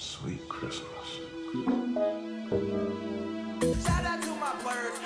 Sweet Christmas. Shout out to my birds.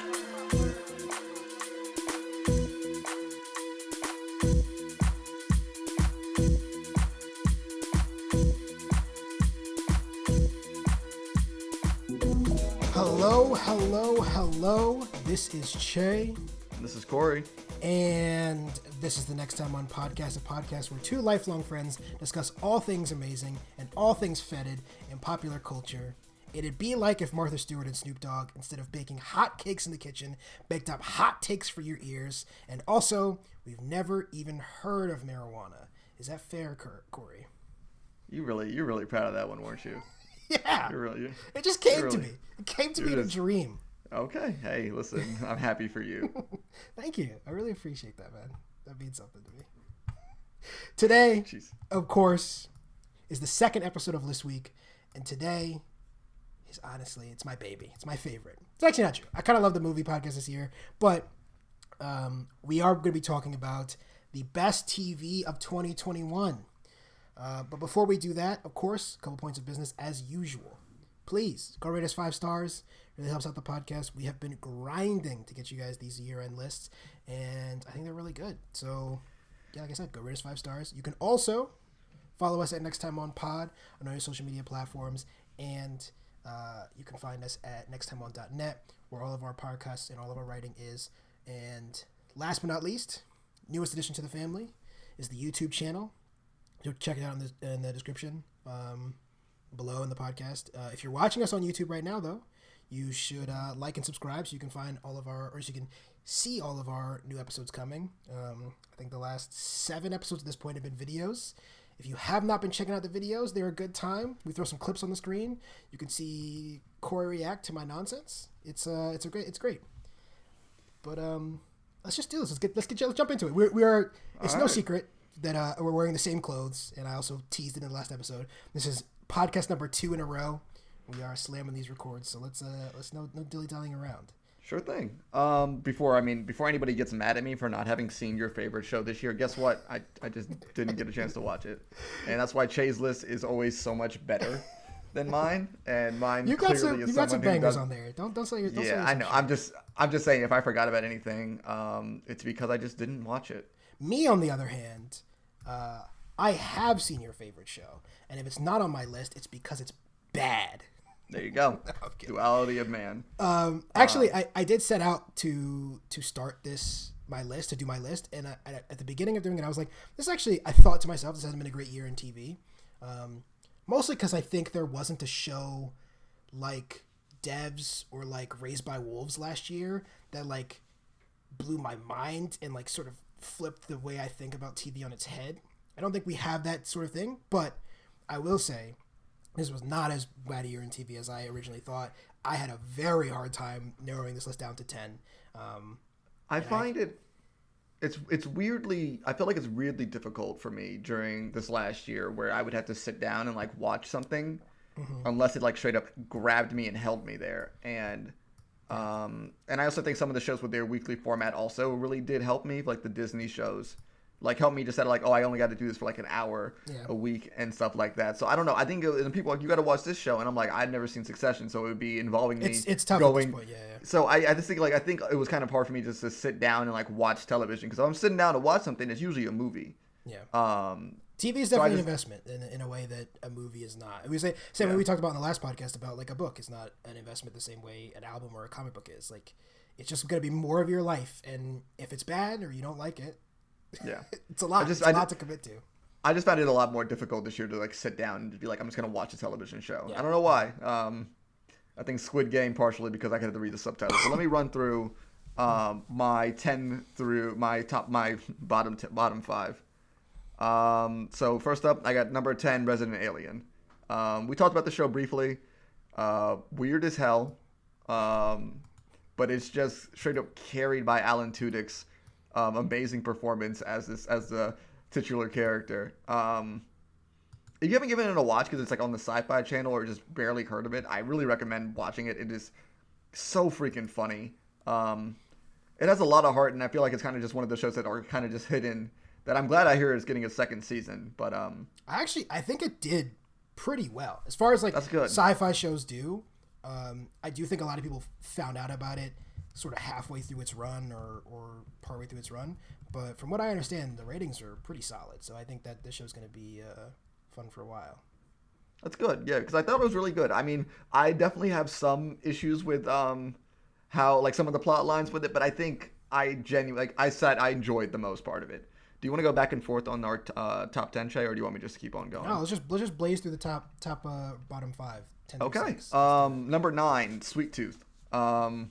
Hello. This is Che. This is Cory. And this is the Next Time On Podcast, a podcast where two lifelong friends discuss all things amazing and all things fetid in popular culture. It'd be like if Martha Stewart and Snoop Dogg, instead of baking hot cakes in the kitchen, baked up hot takes for your ears. And also, we've never even heard of marijuana. Is that fair, Cory? You're really proud of that one, weren't you? Yeah. It just came to me. It came to me in a dream. Okay. Hey, listen, I'm happy for you. Thank you. I really appreciate that, man. That means something to me. Today, of course, is the second episode of this week. And today is honestly, it's my baby. It's my favorite. It's actually not true. I kind of love the movie podcast this year. But we are going to be talking about the best TV of 2021. But before we do that, of course, a couple points of business as usual. Please go rate us 5 stars. It really helps out the podcast. We have been grinding to get you guys these year-end lists, and I think they're really good. So, yeah, like I said, go rate us 5 stars. You can also follow us at Next Time On Pod on all your social media platforms, and you can find us at nexttimeon.net, where all of our podcasts and all of our writing is. And last but not least, newest addition to the family is the YouTube channel. So check it out in the description below in the podcast. If you're watching us on YouTube right now, though, you should like and subscribe so you can find all of our, or so you can see all of our new episodes coming. I think the last 7 episodes at this point have been videos. If you have not been checking out the videos, they're a good time. We throw some clips on the screen. You can see Cory react to my nonsense. It's great. But let's just do this. Let's jump into it. We are. It's no secret that we're wearing the same clothes, and I also teased it in the last episode. This is podcast number 2 in a row. We are slamming these records, so let's no dilly-dallying around. Sure thing. Before anybody gets mad at me for not having seen your favorite show this year, guess what? I just didn't get a chance to watch it, and that's why Che's list is always so much better than mine. And mine you got some bangers on there. Don't say you're. Yeah, I know. I'm just saying if I forgot about anything, it's because I just didn't watch it. Me, on the other hand, I have seen your favorite show, and if it's not on my list, it's because it's bad. There you go. Duality of man. Actually, I did set out to start do my list, and at the beginning of doing it, I was like, I thought to myself, this hasn't been a great year in TV. Mostly because I think there wasn't a show like Devs or like Raised by Wolves last year that like blew my mind and like sort of flipped the way I think about TV on its head. I don't think we have that sort of thing, but I will say this was not as bad a year in TV as I originally thought. I had a very hard time narrowing this list down to 10. I find it's weirdly, I feel like it's weirdly difficult for me during this last year where I would have to sit down and like watch something unless it like straight up grabbed me and held me there. And I also think some of the shows with their weekly format also really did help me, like the Disney shows. Like help me just at like, oh, I only got to do this for like an hour a week and stuff like that. So I don't know. I think people are like, you got to watch this show, and I'm like, I'd never seen Succession, so it would be involving me. It's tough at this point, yeah. So I just think I think it was kind of hard for me just to sit down and like watch television, because if I'm sitting down to watch something, it's usually a movie. Yeah. TV is definitely an investment in a way that a movie is not. We say same way we talked about in the last podcast about like a book is not an investment the same way an album or a comic book is. Like it's just going to be more of your life, and if it's bad or you don't like it. Yeah, it's a lot. It's a lot to commit to. I just found it a lot more difficult this year to like sit down and be like, I'm just gonna watch a television show. Yeah. I don't know why. I think Squid Game partially because I had to read the subtitles. So let me run through my 10 through my bottom 5. So first up, I got number 10, Resident Alien. We talked about the show briefly. Weird as hell, but it's just straight up carried by Alan Tudyk's amazing performance as the titular character. If you haven't given it a watch because it's like on the Sci-Fi Channel or just barely heard of it, I really recommend watching it. It is so freaking funny. It has a lot of heart, and I feel like it's kind of just one of the shows that are kind of just hidden. That I'm glad I hear is getting a second season. But I think it did pretty well. As far as like That's good. sci-fi shows do, I do think a lot of people found out about it sort of halfway through its run or partway through its run. But from what I understand, the ratings are pretty solid. So I think that this show's going to be fun for a while. That's good, yeah, because I thought it was really good. I mean, I definitely have some issues with how like some of the plot lines with it, but I think I genuinely, like I said, I enjoyed the most part of it. Do you want to go back and forth on our top 10, Che, or do you want me just to keep on going? No, let's just blaze through the top bottom 5. 10 Okay. 6. Number 9, Sweet Tooth. I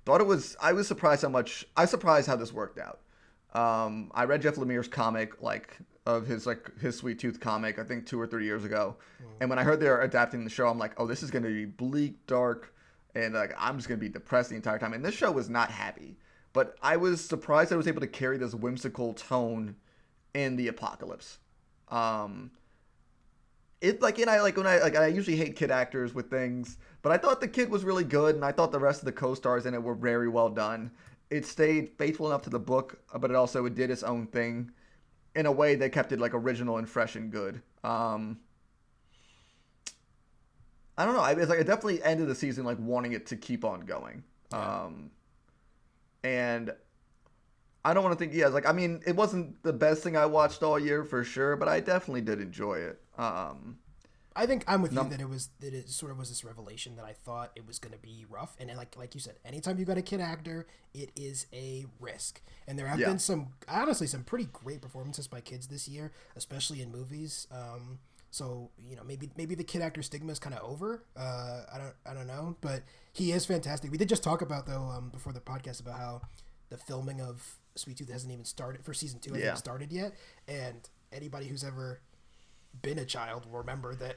was surprised how this worked out. I read Jeff Lemire's comic, like of his Sweet Tooth comic, I think 2 or 3 years ago. And when I heard they're adapting the show, I'm like, oh, this is going to be bleak, dark, and like I'm just going to be depressed the entire time. And this show was not happy. But I was surprised I was able to carry this whimsical tone in the apocalypse. I usually hate kid actors with things, but I thought the kid was really good, and I thought the rest of the co-stars in it were very well done. It stayed faithful enough to the book, but it did its own thing in a way that kept it like original and fresh and good. I don't know. It's like I definitely ended the season like wanting it to keep on going. Yeah. And I don't want to think, I mean, it wasn't the best thing I watched all year for sure, but I definitely did enjoy it. I think I'm with you that it sort of was this revelation that I thought it was going to be rough. And like you said, anytime you got a kid actor, it is a risk. And there have been some pretty great performances by kids this year, especially in movies. So, maybe the kid actor stigma is kind of over. I don't know, but he is fantastic. We did just talk about, though, before the podcast about how the filming of Sweet Tooth hasn't even started for season 2. Hasn't started yet. And anybody who's ever been a child will remember that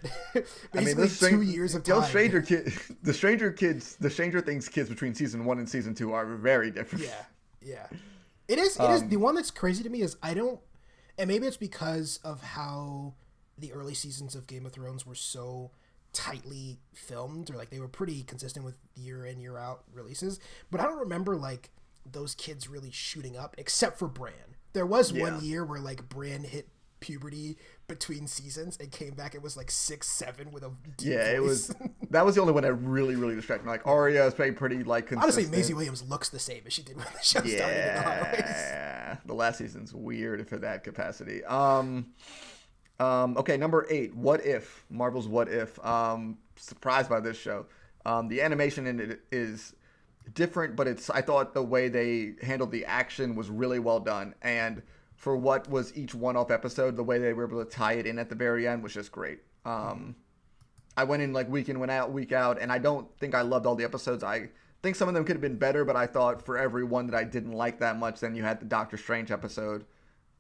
basically 2 years of time. The Stranger Things kids between season 1 and season 2 are very different. Yeah. It is the one that's crazy to me is and maybe it's because of how the early seasons of Game of Thrones were so tightly filmed, or like they were pretty consistent with year in year out releases, but I don't remember like those kids really shooting up except for Bran. There was one year where like Bran hit puberty between seasons and came back. It was like 6-7 with a deep voice. It was that was the only one that really distracted me. Like Arya is pretty like consistent. Honestly, Maisie Williams looks the same as she did when the show started in a lot of ways. Yeah, the last season's weird for that capacity. Okay, number 8, What If? Marvel's What If. Surprised by this show. The animation in it is different, but I thought the way they handled the action was really well done. And for what was each one-off episode, the way they were able to tie it in at the very end was just great. I went in like week in, week out, and I don't think I loved all the episodes. I think some of them could have been better, but I thought for every one that I didn't like that much, then you had the Doctor Strange episode.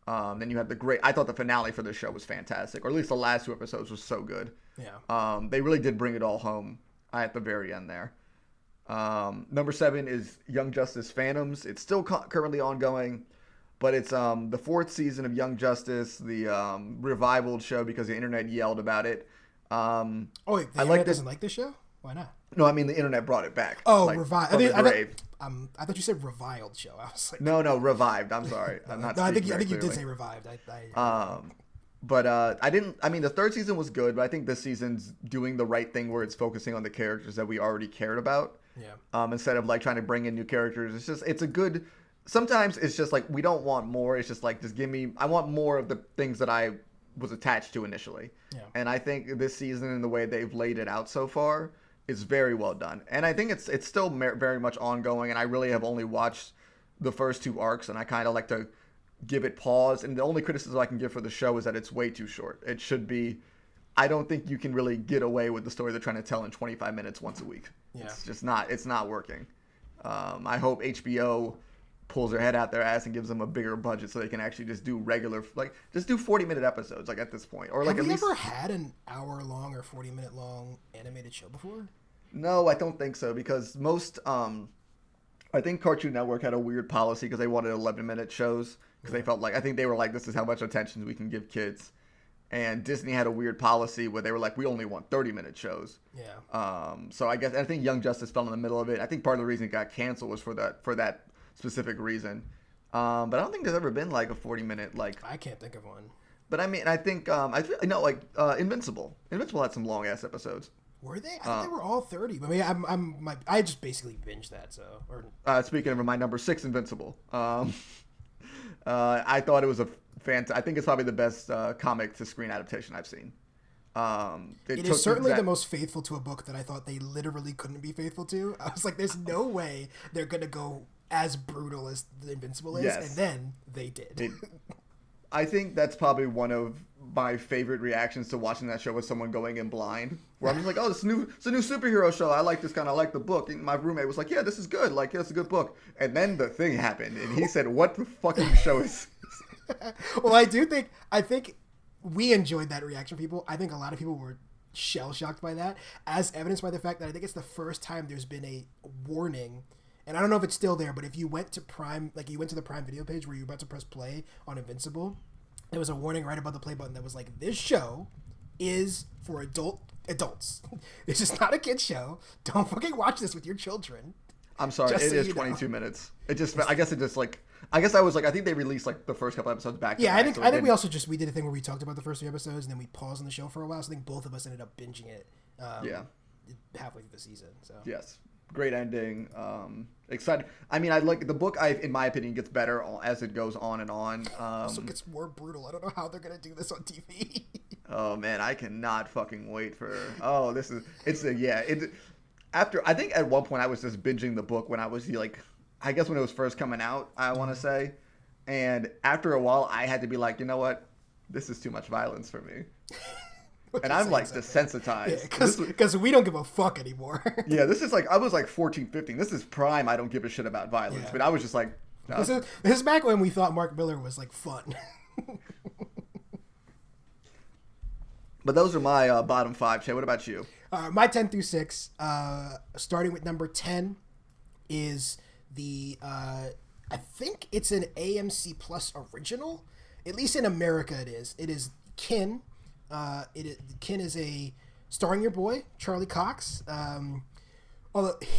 Then you had I thought the finale for this show was fantastic, or at least the last 2 episodes was so good. Yeah. They really did bring it all home at the very end there. Number 7 is Young Justice Phantoms. It's still currently ongoing, but it's the 4th season of Young Justice, the revivaled show because the internet yelled about it. The internet doesn't like this show? Why not? No, I mean the internet brought it back. Oh, like, revived. I thought you said reviled show. I was like, no, revived. I'm sorry. I'm not. I think you did say revived. But I didn't. I mean, the 3rd season was good, but I think this season's doing the right thing where it's focusing on the characters that we already cared about. Yeah. Instead of like trying to bring in new characters, it's a good. Sometimes it's just like we don't want more. It's just like just give me. I want more of the things that I was attached to initially. Yeah. And I think this season and the way they've laid it out so far is very well done. And I think it's still very much ongoing. And I really have only watched the first 2 arcs, and I kind of like to give it pause. And the only criticism I can give for the show is that it's way too short. It should be. I don't think you can really get away with the story they're trying to tell in 25 minutes once a week. Yeah. It's just not. It's not working. I hope HBO pulls their head out their ass and gives them a bigger budget so they can actually just do regular, like, just do 40-minute episodes, like, at this point. Or like, have we ever had an hour-long or 40-minute long animated show before? No, I don't think so, because most, I think Cartoon Network had a weird policy because they wanted 11-minute shows, because they felt like, I think they were like, this is how much attention we can give kids. And Disney had a weird policy where they were like, we only want 30-minute shows. Yeah. So I think Young Justice fell in the middle of it. I think part of the reason it got canceled was for that specific reason. But I don't think there's ever been like a 40-minute like. I can't think of one. But I mean, I think I feel, like Invincible. Invincible had some long ass episodes. Were they? I thought they were all 30. But I mean, I just basically binged that. So, speaking of my number 6, Invincible. I thought it was a I think it's probably the best comic to screen adaptation I've seen. It is certainly the most faithful to a book that I thought they literally couldn't be faithful to. I was like, there's no way they're gonna go as brutal as the Invincible is, and then they did. I think that's probably one of my favorite reactions to watching that show was someone going in blind, where I'm just like, oh, it's a new superhero show. I like this I like the book. And my roommate was like, yeah, this is good. Like, yeah, it's a good book. And then the thing happened, and he said, what the fucking show is this? Well, I think we enjoyed that reaction, people. I think a lot of people were shell-shocked by that, as evidenced by the fact that I think it's the first time there's been a warning. And I don't know if it's still there, but if you went to Prime, like you went to the Prime Video page where you were about to press play on Invincible, there was a warning right above the play button that was like, this show is for adults. This is not a kid's show. Don't fucking watch this with your children. I'm sorry, it is 22 minutes. I guess I was like, I think they released like the first couple episodes back. Yeah, I think we also we did a thing where we talked about the first 3 episodes and then we paused on the show for a while. So I think both of us ended up binging it. Halfway through the season. So yes. Great ending. Excited. I mean, I like the book. In my opinion, gets better as it goes on and on. Also gets more brutal. I don't know how they're gonna do this on TV. Oh man, I cannot fucking wait for. Oh, After I think at one point I was just binging the book when I was like, I guess when it was first coming out. I want to say, and after a while I had to be like, you know what, this is too much violence for me. And I'm like desensitized. Because we don't give a fuck anymore. Yeah, this is like, I was like 14, 15. This is prime. I don't give a shit about violence. Yeah. But I was just like, no. This is back when we thought Mark Miller was like fun. But those are my bottom 5. Che, what about you? My 10 through 6, starting with number 10 is the, I think it's an AMC Plus original. At least in America it is. It is Kin. Kin is starring your boy Charlie Cox.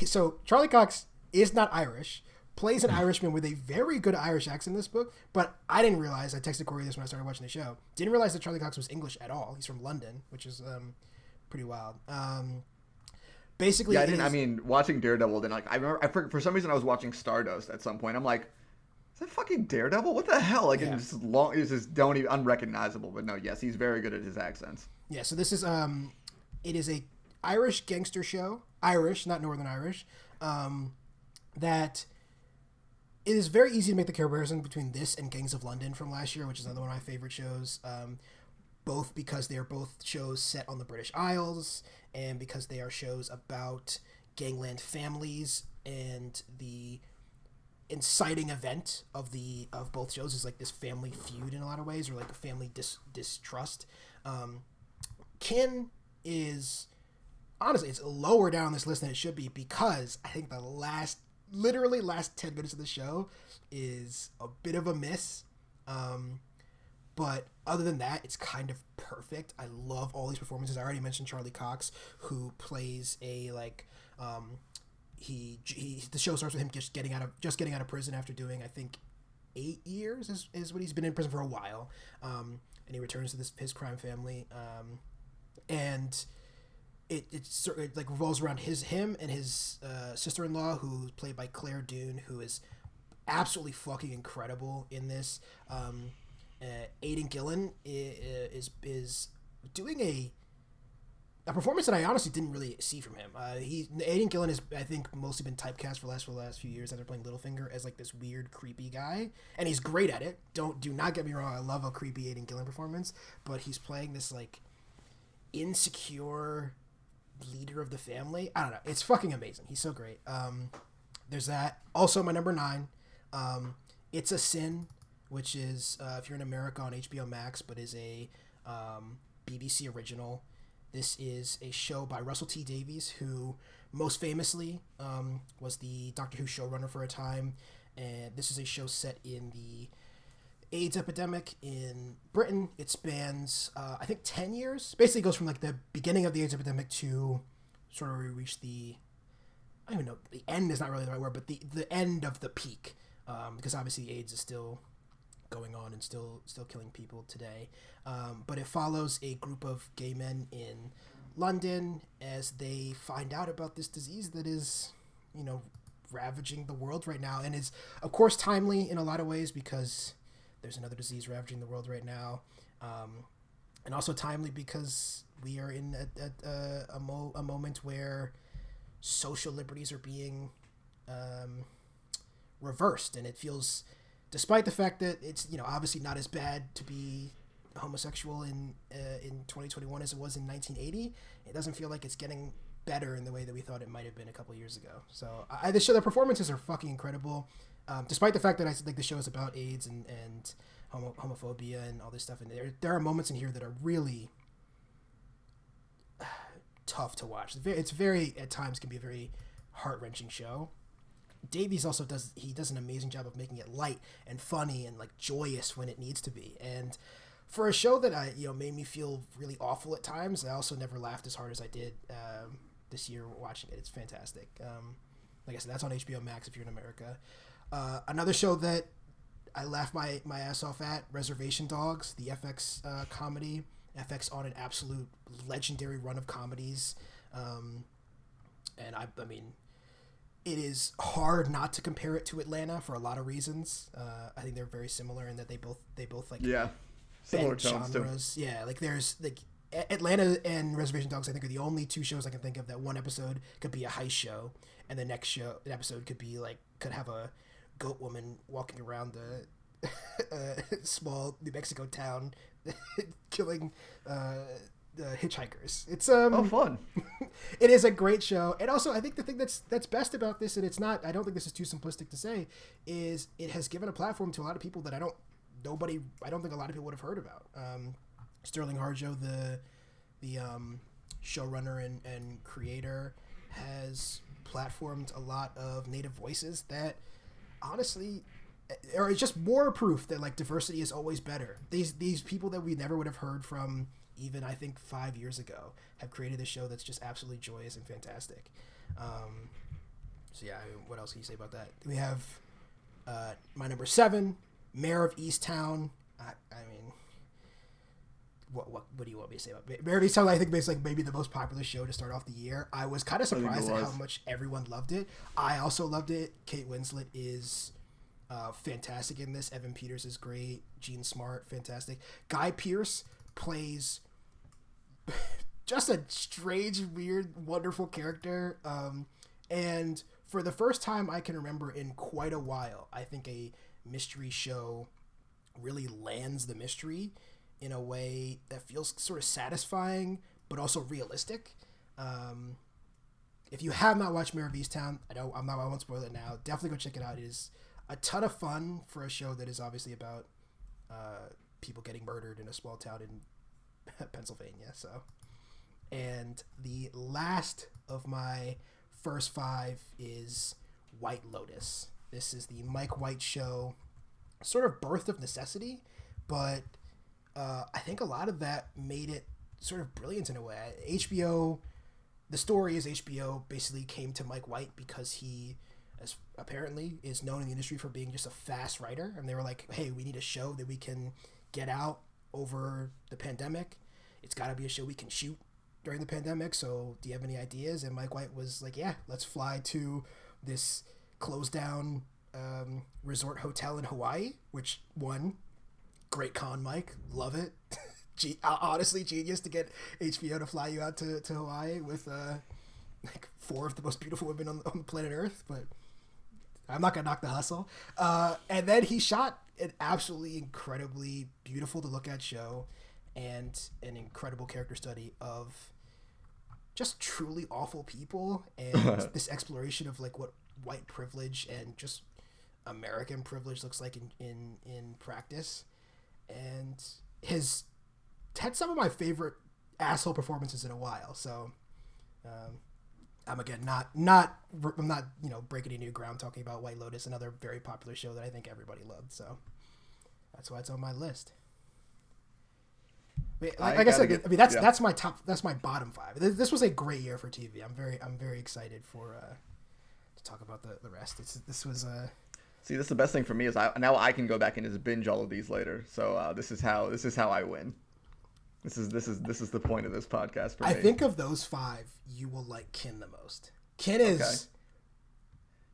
So Charlie Cox is not Irish, plays an Irishman with a very good Irish accent in this book. But I didn't realize. I texted Corey this when I started watching the show. Didn't realize that Charlie Cox was English at all. He's from London, which is pretty wild. Basically, yeah, I mean, watching Daredevil. Then like I remember for some reason I was watching Stardust at some point. I'm like, is that fucking Daredevil? What the hell? Like, it's just unrecognizable. But no, yes, he's very good at his accents. Yeah, so this is, it is a Irish gangster show. Irish, not Northern Irish. That it is very easy to make the comparison between this and Gangs of London from last year, which is another one of my favorite shows. Both because they are both shows set on the British Isles and because they are shows about gangland families, and the inciting event of both shows is like this family feud in a lot of ways, or like a family distrust. Kin is honestly, it's lower down on this list than it should be, because I think the last 10 minutes of the show is a bit of a miss. But other than that, it's kind of perfect. I love all these performances. I already mentioned Charlie Cox, who plays a the show starts with him just getting out of prison after doing, I think, 8 years is what he's been in prison for a while. And he returns to his crime family. And it sort of like revolves around him and his sister-in-law, who's played by Claire Dune, who is absolutely fucking incredible in this. Aidan Gillen is doing a performance that I honestly didn't really see from him. Aidan Gillen has, I think, mostly been typecast for the last few years after playing Littlefinger as like this weird, creepy guy, and he's great at it. Do not get me wrong, I love a creepy Aidan Gillen performance, but he's playing this like insecure leader of the family. I don't know, it's fucking amazing. He's so great. There's that. Also, my number 9, It's a Sin, which is if you're in America on HBO Max, but is a BBC original. This is a show by Russell T Davies, who most famously was the Doctor Who showrunner for a time. And this is a show set in the AIDS epidemic in Britain. It spans, I think, 10 years. Basically, it goes from like the beginning of the AIDS epidemic to sort of reach I don't even know, the end is not really the right word, but the end of the peak. Because obviously AIDS is still going on and still killing people today. But it follows a group of gay men in London as they find out about this disease that is, ravaging the world right now, and is of course timely in a lot of ways because there's another disease ravaging the world right now, and also timely because we are in a moment where social liberties are being reversed, and it feels, despite the fact that it's obviously not as bad to be homosexual in 2021 as it was in 1980, it doesn't feel like it's getting better in the way that we thought it might have been a couple years ago. So the performances are fucking incredible, despite the fact that I think the show is about AIDS and homophobia and all this stuff. And there are moments in here that are really tough to watch. It's very, at times, can be a very heart-wrenching show. Davies also does an amazing job of making it light and funny and like joyous when it needs to be. And for a show that made me feel really awful at times, I also never laughed as hard as I did this year watching it. It's fantastic. Like I said, that's on HBO Max if you're in America. Another show that I laughed my ass off at, Reservation Dogs, the FX comedy. FX on an absolute legendary run of comedies. And I mean, it is hard not to compare it to Atlanta for a lot of reasons. I think they're very similar in that they both like similar tones genres. Too. Yeah, like there's like Atlanta and Reservation Dogs, I think, are the only two shows I can think of that one episode could be a heist show, and the next episode could have a goat woman walking around the small New Mexico town killing the hitchhikers. It's fun. It is a great show, and also I think the thing that's best about this, and it's not, I don't think this is too simplistic to say, is it has given a platform to a lot of people that I don't think a lot of people would have heard about. Sterling Harjo, the showrunner and creator, has platformed a lot of native voices that honestly are just more proof that like diversity is always better. These people that we never would have heard from even I think 5 years ago have created a show that's just absolutely joyous and fantastic. So yeah, what else can you say about that? We have my number 7, Mayor of Easttown. I mean, what do you want me to say about Mayor of Easttown? I think it's like maybe the most popular show to start off the year. I was kind of surprised at how much everyone loved it. I also loved it. Kate Winslet is fantastic in this. Evan Peters is great. Gene Smart, fantastic. Guy Pearce plays just a strange, weird, wonderful character. And for the first time I can remember in quite a while, I think a mystery show really lands the mystery in a way that feels sort of satisfying but also realistic. If you have not watched Mayor of Easttown, I won't spoil it now. Definitely go check it out. It is a ton of fun for a show that is obviously about people getting murdered in a small town in Pennsylvania. So, and the last of my first 5 is White Lotus. This is the Mike White show, sort of birth of necessity, but I think a lot of that made it sort of brilliant in a way. HBO, the story is HBO basically came to Mike White because he, as apparently, is known in the industry for being just a fast writer, and they were like, hey, we need a show that we can get out over the pandemic. It's got to be a show we can shoot during the pandemic, so do you have any ideas? And Mike White was like, yeah, let's fly to this closed down resort hotel in Hawaii, which won. Great con, Mike. Love it. Honestly, genius to get HBO to fly you out to Hawaii with like 4 of the most beautiful women on the planet Earth, but I'm not going to knock the hustle. And then he shot an absolutely incredibly beautiful to look at show and an incredible character study of just truly awful people and this exploration of like what white privilege and just American privilege looks like in practice. And his had some of my favorite asshole performances in a while. So I'm again I'm not breaking any new ground talking about White Lotus, another very popular show that I think everybody loved. So that's why it's on my list. Like I said, that's my top. That's my bottom 5. This was a great year for TV. I'm very excited for to talk about the rest. This was See, this is the best thing for me is now I can go back and just binge all of these later. So this is how I win. This is the point of this podcast for me. I think of those 5, you will like Kin the most. Kin is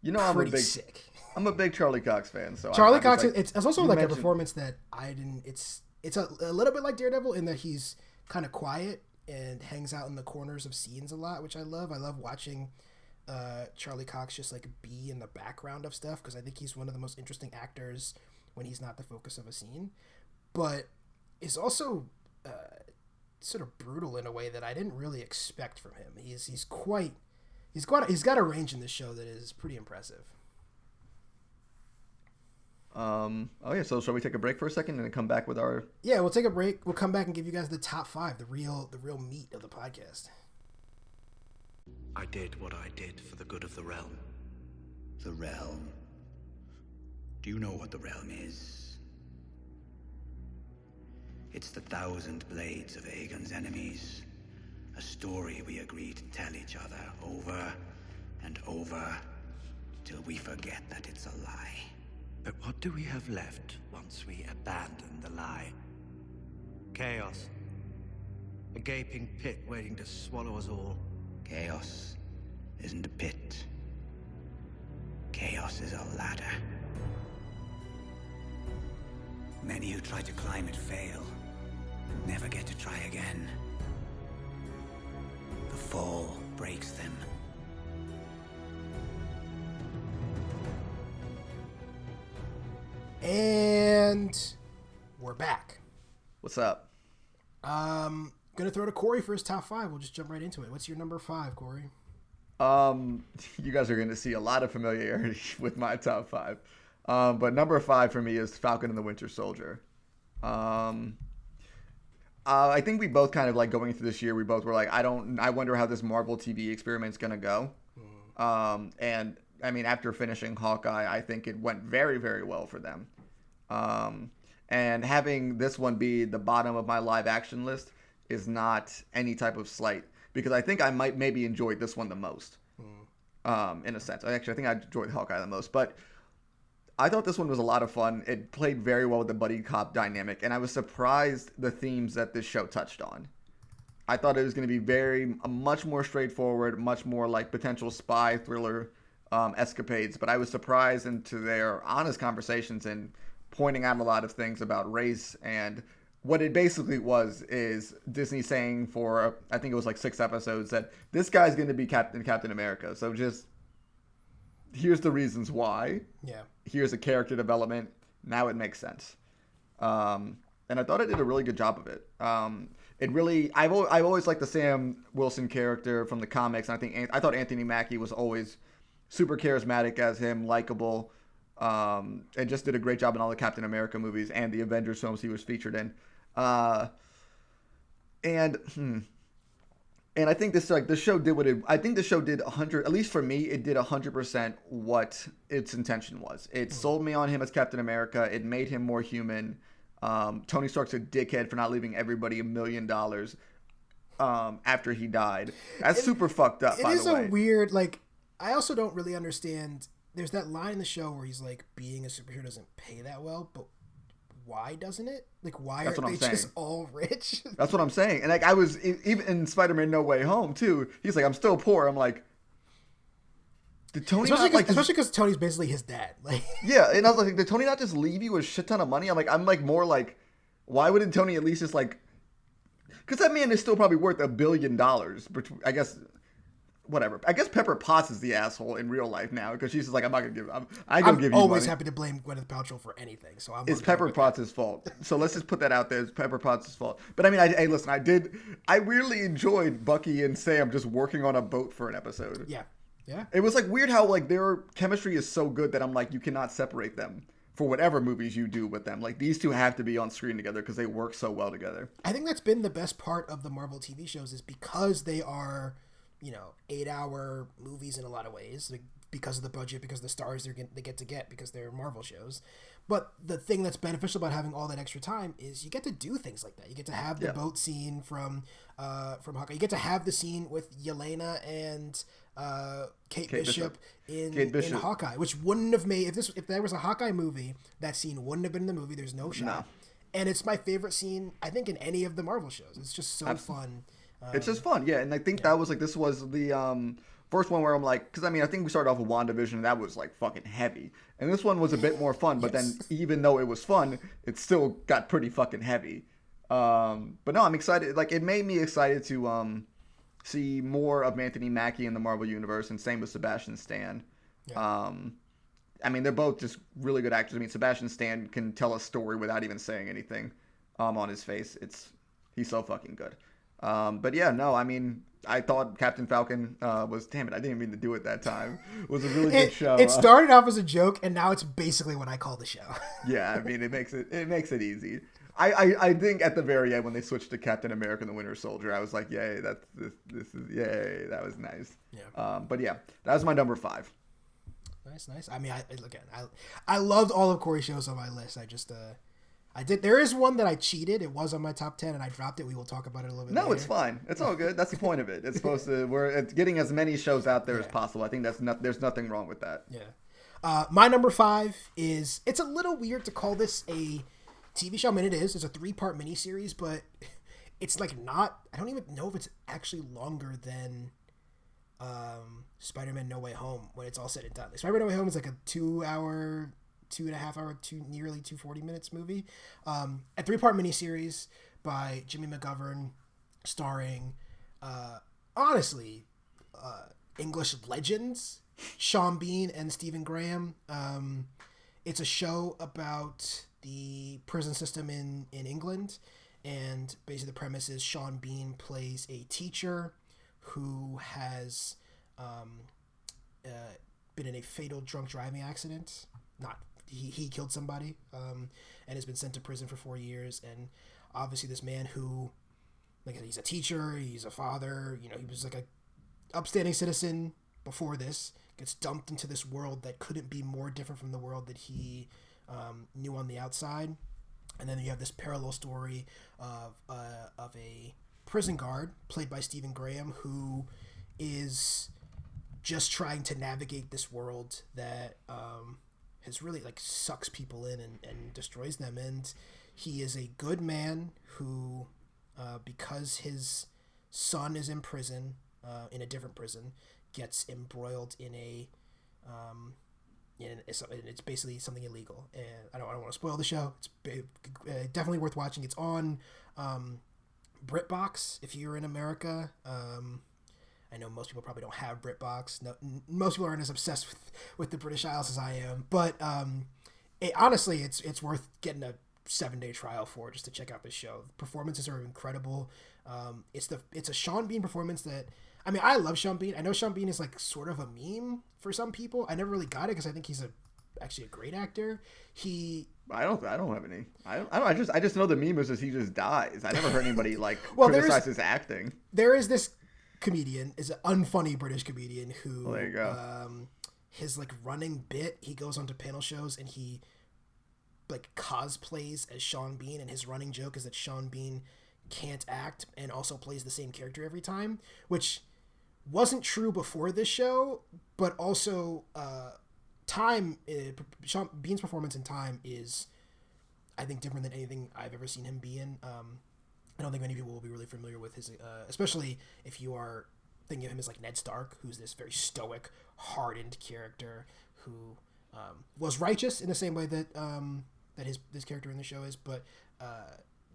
pretty sick. I'm a big Charlie Cox fan. So Charlie Cox, it's also like a performance that I didn't. It's a little bit like Daredevil in that he's kind of quiet and hangs out in the corners of scenes a lot, which I love. I love watching Charlie Cox just like be in the background of stuff because I think he's one of the most interesting actors when he's not the focus of a scene. But it's also sort of brutal in a way that I didn't really expect from him. He's got a range in this show that is pretty impressive. So shall we take a break for a second and then come back with our... Yeah, we'll take a break. We'll come back and give you guys the top 5, the real meat of the podcast. I did what I did for the good of the realm. The realm? Do you know what the realm is? It's the 1,000 blades of Aegon's enemies. A story we agreed to tell each other over and over till we forget that it's a lie. But what do we have left once we abandon the lie? Chaos. A gaping pit waiting to swallow us all. Chaos isn't a pit. Chaos is a ladder. Many who try to climb it fail, and never get to try again. The fall breaks them. And we're back. What's up? Gonna throw to Corey for his top 5. We'll just jump right into it. What's your number 5, Corey? You guys are going to see a lot of familiarity with my top 5. But number 5 for me is Falcon and the Winter Soldier. I think we both kind of like going into this year, we both were like, I wonder how this Marvel TV experiment's going to go. And I mean, after finishing Hawkeye, I think it went very, very well for them. And having this one be the bottom of my live action list is not any type of slight, because I think I might maybe enjoyed this one the most, in a sense. I think I enjoyed Hawkeye the most, but I thought this one was a lot of fun. It played very well with the buddy cop dynamic, and I was surprised the themes that this show touched on. I thought it was going to be much more straightforward, much more like potential spy thriller escapades, but I was surprised into their honest conversations and pointing out a lot of things about race. And what it basically was is Disney saying for, I think it was like 6 episodes, that this guy's going to be Captain America. So just, here's the reasons why. Yeah. Here's a character development. Now it makes sense. And I thought it did a really good job of it. I've always liked the Sam Wilson character from the comics. And I thought Anthony Mackie was always super charismatic as him, likable, and just did a great job in all the Captain America movies and the Avengers films he was featured in. And I think this show did what I think the show did 100, at least for me, it did 100% what its intention was. It sold me on him as Captain America. It made him more human. Tony Stark's a dickhead for not leaving everybody $1 million after he died. That's super fucked up, by the way. It is a weird, like, I also don't really understand. There's that line in the show where he's like, being a superhero doesn't pay that well, but why doesn't it? Like, why are they just all rich? That's what I'm saying. And like, I was even in Spider-Man No Way Home too. He's like, I'm still poor. I'm like, did Tony especially because Tony's basically his dad. Like, yeah, and I was like, did Tony not just leave you a shit ton of money? I'm more like, why wouldn't Tony at least just like? Because that man is still probably worth $1 billion. I guess. Whatever. I guess Pepper Potts is the asshole in real life now, because she's just like, I'm not gonna give. I'm always happy to blame Gwyneth Paltrow for anything. So it's Pepper Potts' fault. So let's just put that out there. It's Pepper Potts' fault. But I mean, listen. I really enjoyed Bucky and Sam just working on a boat for an episode. Yeah. Yeah. It was like weird how like their chemistry is so good that I'm like, you cannot separate them for whatever movies you do with them. Like, these two have to be on screen together because they work so well together. I think that's been the best part of the Marvel TV shows, is because they are, 8-hour movies in a lot of ways. Like, because of the budget, because of the stars they get to get, because they're Marvel shows. But the thing that's beneficial about having all that extra time is you get to do things like that. You get to have the boat scene from Hawkeye. You get to have the scene with Yelena and Kate Bishop in Hawkeye, which wouldn't have made if there was a Hawkeye movie, that scene wouldn't have been in the movie. There's no shot. No. And it's my favorite scene, I think, in any of the Marvel shows. It's just so fun. It's just fun, yeah. And I think that was like, this was the first one where I'm like, because I mean, I think we started off with WandaVision, and that was like fucking heavy. And this one was a bit more fun, but then even though it was fun, it still got pretty fucking heavy. But no, I'm excited. Like, it made me excited to see more of Anthony Mackie in the Marvel Universe, and same with Sebastian Stan. Yeah. I mean, they're both just really good actors. I mean, Sebastian Stan can tell a story without even saying anything on his face. He's so fucking good. But yeah, no, I mean, I thought Captain Falcon was, damn it, I didn't mean to do it that time. It was a really good show. It started off as a joke, and now it's basically what I call the show. Yeah, I mean, it makes it easy. I think at the very end when they switched to Captain America and the Winter Soldier, I was like, yay, yay, that was nice. Yeah. But yeah, that was my number 5. Nice. I mean, I loved all of Cory's shows on my list. I did. There is one that I cheated. It was on my top 10, and I dropped it. We will talk about it a little bit later. No, it's fine. It's all good. That's the point of it. It's supposed to. It's getting as many shows out there as possible. I think there's nothing wrong with that. Yeah. My number 5 is. It's a little weird to call this a TV show. I mean, it is. It's a 3-part miniseries, but it's like not. I don't even know if it's actually longer than Spider-Man No Way Home when it's all said and done. Like, Spider-Man No Way Home is like a 2-hour. 2.5 hour, nearly 240 minutes movie. A 3-part miniseries by Jimmy McGovern, starring, honestly, English legends, Sean Bean and Stephen Graham. It's a show about the prison system in England, and basically the premise is Sean Bean plays a teacher who has been in a fatal drunk driving accident. He killed somebody, and has been sent to prison for 4 years. And obviously this man who, like, he's a teacher, he's a father, he was like a upstanding citizen before this, gets dumped into this world that couldn't be more different from the world that he knew on the outside. And then you have this parallel story of a prison guard played by Stephen Graham, who is just trying to navigate this world that has really like sucks people in and destroys them. And he is a good man who, because his son is in prison, in a different prison, gets embroiled in it's basically something illegal. And I don't want to spoil the show. It's definitely worth watching. It's on BritBox if you're in America. I know most people probably don't have BritBox. No, most people aren't as obsessed with the British Isles as I am. But honestly, it's worth getting a 7-day trial for, just to check out this show. The performances are incredible. It's a Sean Bean performance that, I mean, I love Sean Bean. I know Sean Bean is like sort of a meme for some people. I never really got it because I think he's actually a great actor. I don't have any. I just know the meme is he just dies. I never heard anybody criticize his acting. There is this comedian, is an unfunny British comedian who, there you go. His like running bit, he goes onto panel shows and he like cosplays as Sean Bean, and his running joke is that Sean Bean can't act and also plays the same character every time, which wasn't true before this show, but also Sean Bean's performance in Time is, I think, different than anything I've ever seen him be in. I don't think many people will be really familiar with his, especially if you are thinking of him as like Ned Stark, who's this very stoic, hardened character who was righteous in the same way that that this character in the show is, but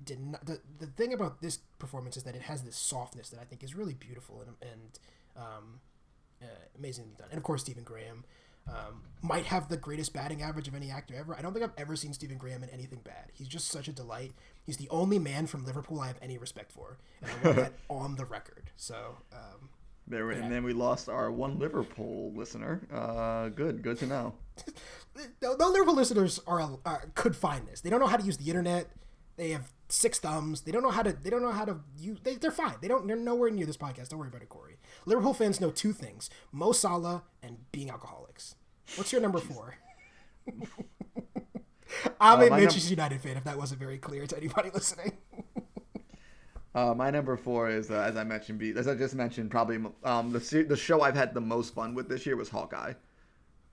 did not. The thing about this performance is that it has this softness that I think is really beautiful and amazingly done. And of course, Stephen Graham might have the greatest batting average of any actor ever. I don't think I've ever seen Stephen Graham in anything bad. He's just such a delight. He's the only man from Liverpool I have any respect for, and I want that on the record. So and then we lost our one Liverpool listener. Good to know. No Liverpool listeners could find this. They don't know how to use the internet. They have 6 thumbs. They don't know how to use. They're fine. They're nowhere near this podcast. Don't worry about it, Corey. Liverpool fans know 2 things: Mo Salah and being alcoholics. What's your number 4? I'm a Manchester United fan. If that wasn't very clear to anybody listening. My number 4 is, as I just mentioned, probably the show I've had the most fun with this year was Hawkeye.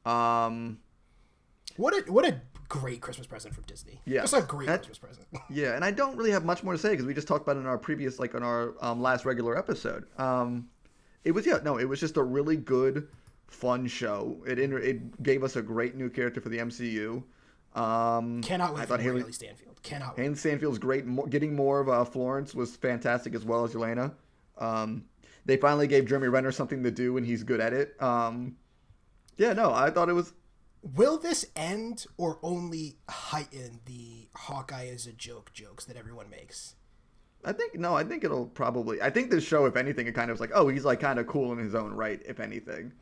What a great Christmas present from Disney. Yeah, just a great Christmas present. Yeah, and I don't really have much more to say because we just talked about it in our previous, on our last regular episode. It was just a really good, fun show. It gave us a great new character for the MCU. Cannot wait for Haley Stanfield. Cannot wait. Haley Stanfield's great. Getting more of Florence was fantastic, as well as Yelena. They finally gave Jeremy Renner something to do, and he's good at it. I thought it was. Will this end or only heighten the Hawkeye is a joke jokes that everyone makes? I think it'll probably. I think this show, if anything, it kind of was like, oh, he's like kind of cool in his own right, if anything.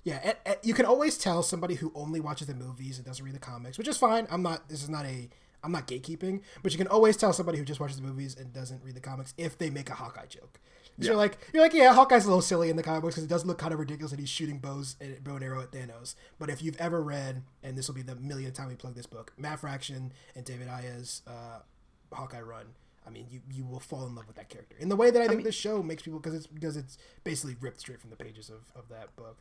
Yeah, you can always tell somebody who only watches the movies and doesn't read the comics, which is fine. I'm not gatekeeping, but you can always tell somebody who just watches the movies and doesn't read the comics if they make a Hawkeye joke. Yeah. You're like, yeah, Hawkeye's a little silly in the comic books because it does look kind of ridiculous that he's shooting bow and arrow at Thanos. But if you've ever read, and this will be the millionth time we plug this book, Matt Fraction and David Aya's Hawkeye run, I mean, you will fall in love with that character in the way that I think this show makes people, because it's basically ripped straight from the pages of that book.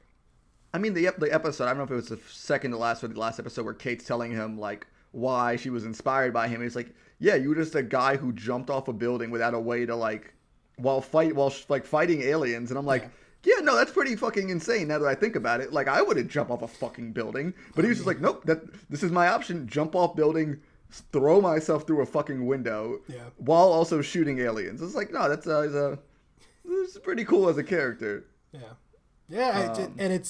I mean, the episode, I don't know if it was the second to last or the last episode where Kate's telling him, like, why she was inspired by him. He's like, yeah, you were just a guy who jumped off a building without a way to, like, while fighting aliens. And I'm like, yeah, no, that's pretty fucking insane now that I think about it. Like, I wouldn't jump off a fucking building. But he was just like, nope, this is my option. Jump off building, throw myself through a fucking window while also shooting aliens. It's like, no, it's pretty cool as a character. Yeah. Yeah, and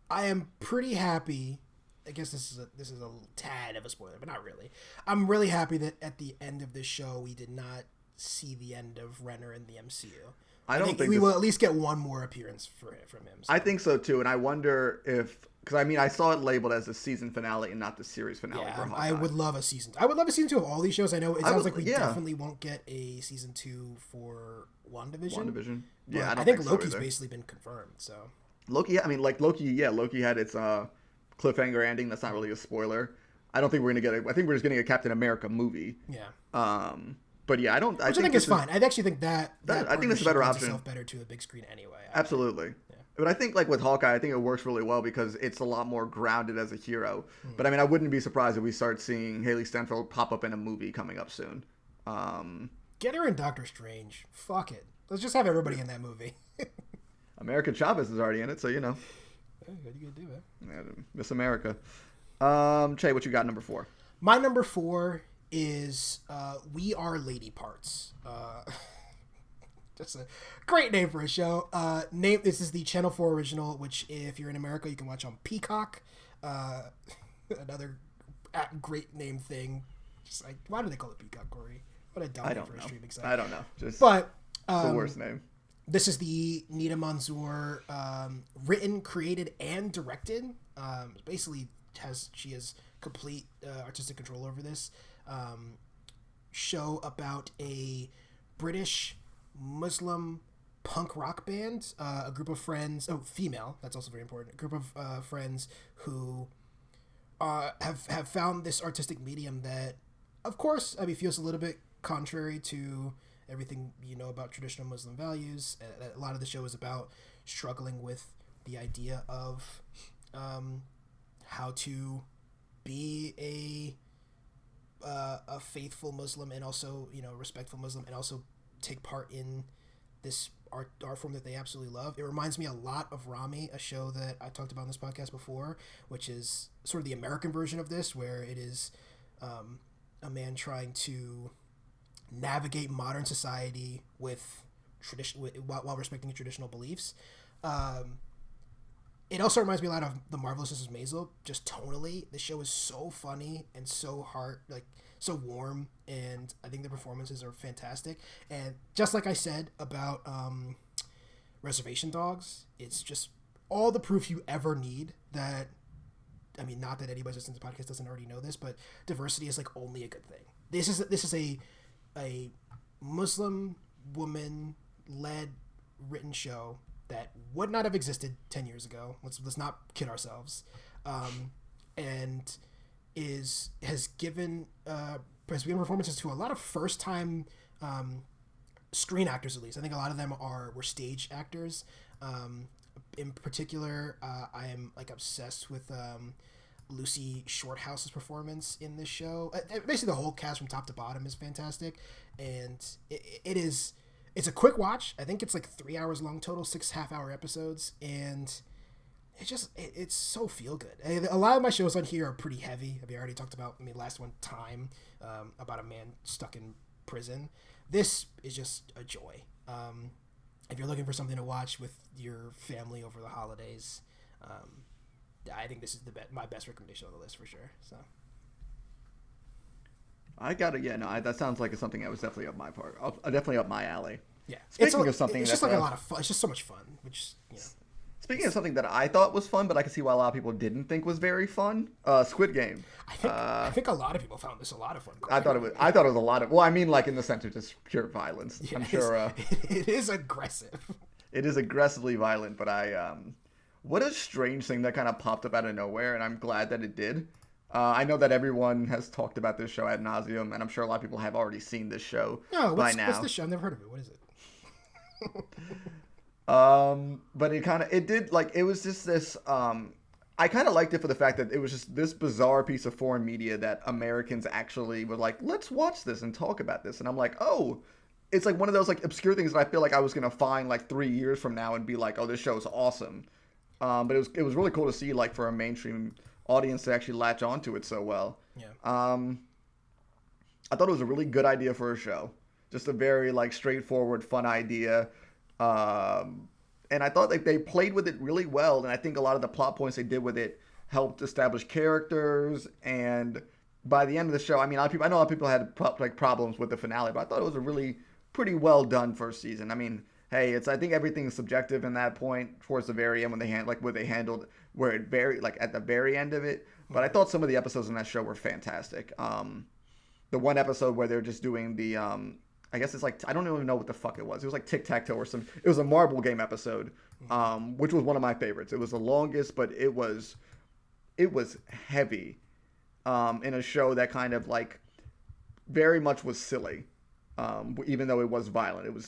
I am pretty happy. I guess this is a tad of a spoiler, but not really. I'm really happy that at the end of this show, we did not see the end of Renner in the MCU. I think we will at least get one more appearance from him. So. I think so too, and I wonder if, because I mean, I saw it labeled as the season finale and not the series finale. Yeah, I would love a season. I would love a season 2 of all these shows. I know it sounds like we definitely won't get a season 2 for WandaVision. Yeah, I think Loki's basically been confirmed. So. Loki, I mean, like Loki had its cliffhanger ending. That's not really a spoiler. I don't think we're gonna get I think we're just getting a Captain America movie. Yeah. But yeah, I think it's fine. I actually think that I think that's a better option. Itself better to a big screen anyway. Absolutely. Yeah. But I think like with Hawkeye, I think it works really well because it's a lot more grounded as a hero. But I mean, I wouldn't be surprised if we start seeing Haley Stanfield pop up in a movie coming up soon. Get her in Doctor Strange. Fuck it. Let's just have everybody in that movie. America Chavez is already in it, so you know. Yeah, what are you gonna do, man? Yeah, Miss America. Che, what you got number 4? My number 4 is We Are Lady Parts. Just a great name for a show. This is the Channel 4 original, which if you're in America, you can watch on Peacock. Another great name thing. Just like, why do they call it Peacock, Corey? What a dumb name for a streaming site. I don't know. It's the worst name. This is the Nina Manzoor written, created, and directed. Basically, she has complete artistic control over this show about a British Muslim punk rock band, a group of friends. Oh, female. That's also very important. A group of friends who have found this artistic medium that, of course, I mean, feels a little bit contrary to everything you know about traditional Muslim values. A lot of the show is about struggling with the idea of how to be a faithful Muslim and also, you know, respectful Muslim, and also take part in this art form that they absolutely love. It reminds me a lot of Rami, a show that I talked about on this podcast before, which is sort of the American version of this, where it is a man trying to navigate modern society with while respecting traditional beliefs. It also reminds me a lot of The Marvelous Mrs. Maisel, just tonally. The show is so funny and so so warm, and I think the performances are fantastic. And just like I said about Reservation Dogs, it's just all the proof you ever need that, I mean, not that anybody listening to the podcast doesn't already know this, but diversity is like only a good thing. this is a Muslim woman led written show that would not have existed 10 years ago. Let's not kid ourselves. And has given performances to a lot of first time screen actors. At least I think a lot of them were stage actors. In particular, I am like obsessed with Lucy Shorthouse's performance in this show. Basically, the whole cast from top to bottom is fantastic, and it's a quick watch. I think it's like 3 hours long total, 6.5-hour episodes, and it's so feel good. A lot of my shows on here are pretty heavy. I already talked about last one, Time, about a man stuck in prison. This is just a joy. If you're looking for something to watch with your family over the holidays, I think this is my best recommendation on the list for sure. So I got it. Yeah, no, that sounds like it's something that was definitely up my part. Definitely up my alley. Yeah. Speaking of something, it's just like a lot of fun. It's just so much fun. Speaking of something that I thought was fun, but I can see why a lot of people didn't think was very fun, Squid Game. I think a lot of people found this a lot of fun. I thought it was a lot of. Well, I mean, like in the sense of just pure violence. Yeah, I'm sure it is aggressive. It is aggressively violent, but what a strange thing that kind of popped up out of nowhere, and I'm glad that it did. I know that everyone has talked about this show ad nauseum, and I'm sure a lot of people have already seen this show by now. What's this show? I've never heard of it. What is it? But it was just this, I kind of liked it for the fact that it was just this bizarre piece of foreign media that Americans actually were like, let's watch this and talk about this. And I'm like, oh, it's like one of those like obscure things that I feel like I was going to find like 3 years from now and be like, oh, this show is awesome. But it was really cool to see like for a mainstream audience to actually latch onto it so well. Yeah. I thought it was a really good idea for a show. Just a very like straightforward, fun idea. And I thought like they played with it really well, and I think a lot of the plot points they did with it helped establish characters. And by the end of the show, I know a lot of people had problems with the finale, but I thought it was a really pretty well done first season. I mean, hey, I think everything's subjective in that point towards the very end when they handled where it very like at the very end of it. But I thought some of the episodes in that show were fantastic. The one episode where they're just doing the I guess it's like, I don't even know what the fuck it was. It was like tic-tac-toe or some, it was a marble game episode, which was one of my favorites. It was the longest, but it was heavy, in a show that kind of like very much was silly. Even though it was violent,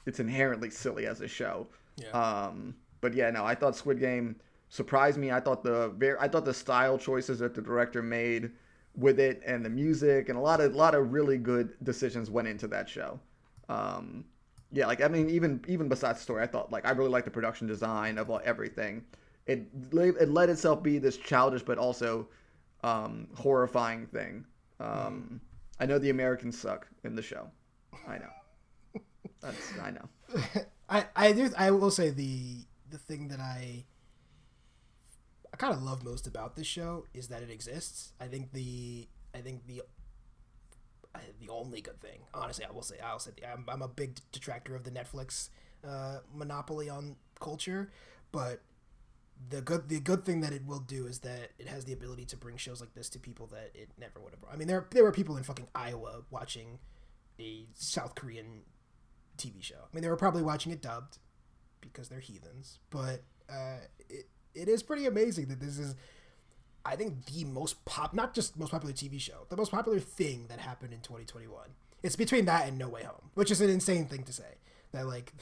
it's inherently silly as a show. Yeah. But yeah, no, I thought Squid Game surprised me. I thought the style choices that the director made with it and the music and a lot of really good decisions went into that show. Yeah, like even besides the story, I thought like I really liked the production design of everything. It let itself be this childish but also horrifying thing. I know the Americans suck in the show. I know. I know. I will say the thing that I kind of love most about this show is that it exists. I think the only good thing, honestly, I'll say I'm a big detractor of the Netflix monopoly on culture, but the good thing that it will do is that it has the ability to bring shows like this to people that it never would have brought. I mean, there were people in fucking Iowa watching a South Korean TV show. I mean, they were probably watching it dubbed because they're heathens, but it is pretty amazing that this is, I think, the not just most popular TV show, the most popular thing that happened in 2021. It's between that and No Way Home, which is an insane thing to say. That like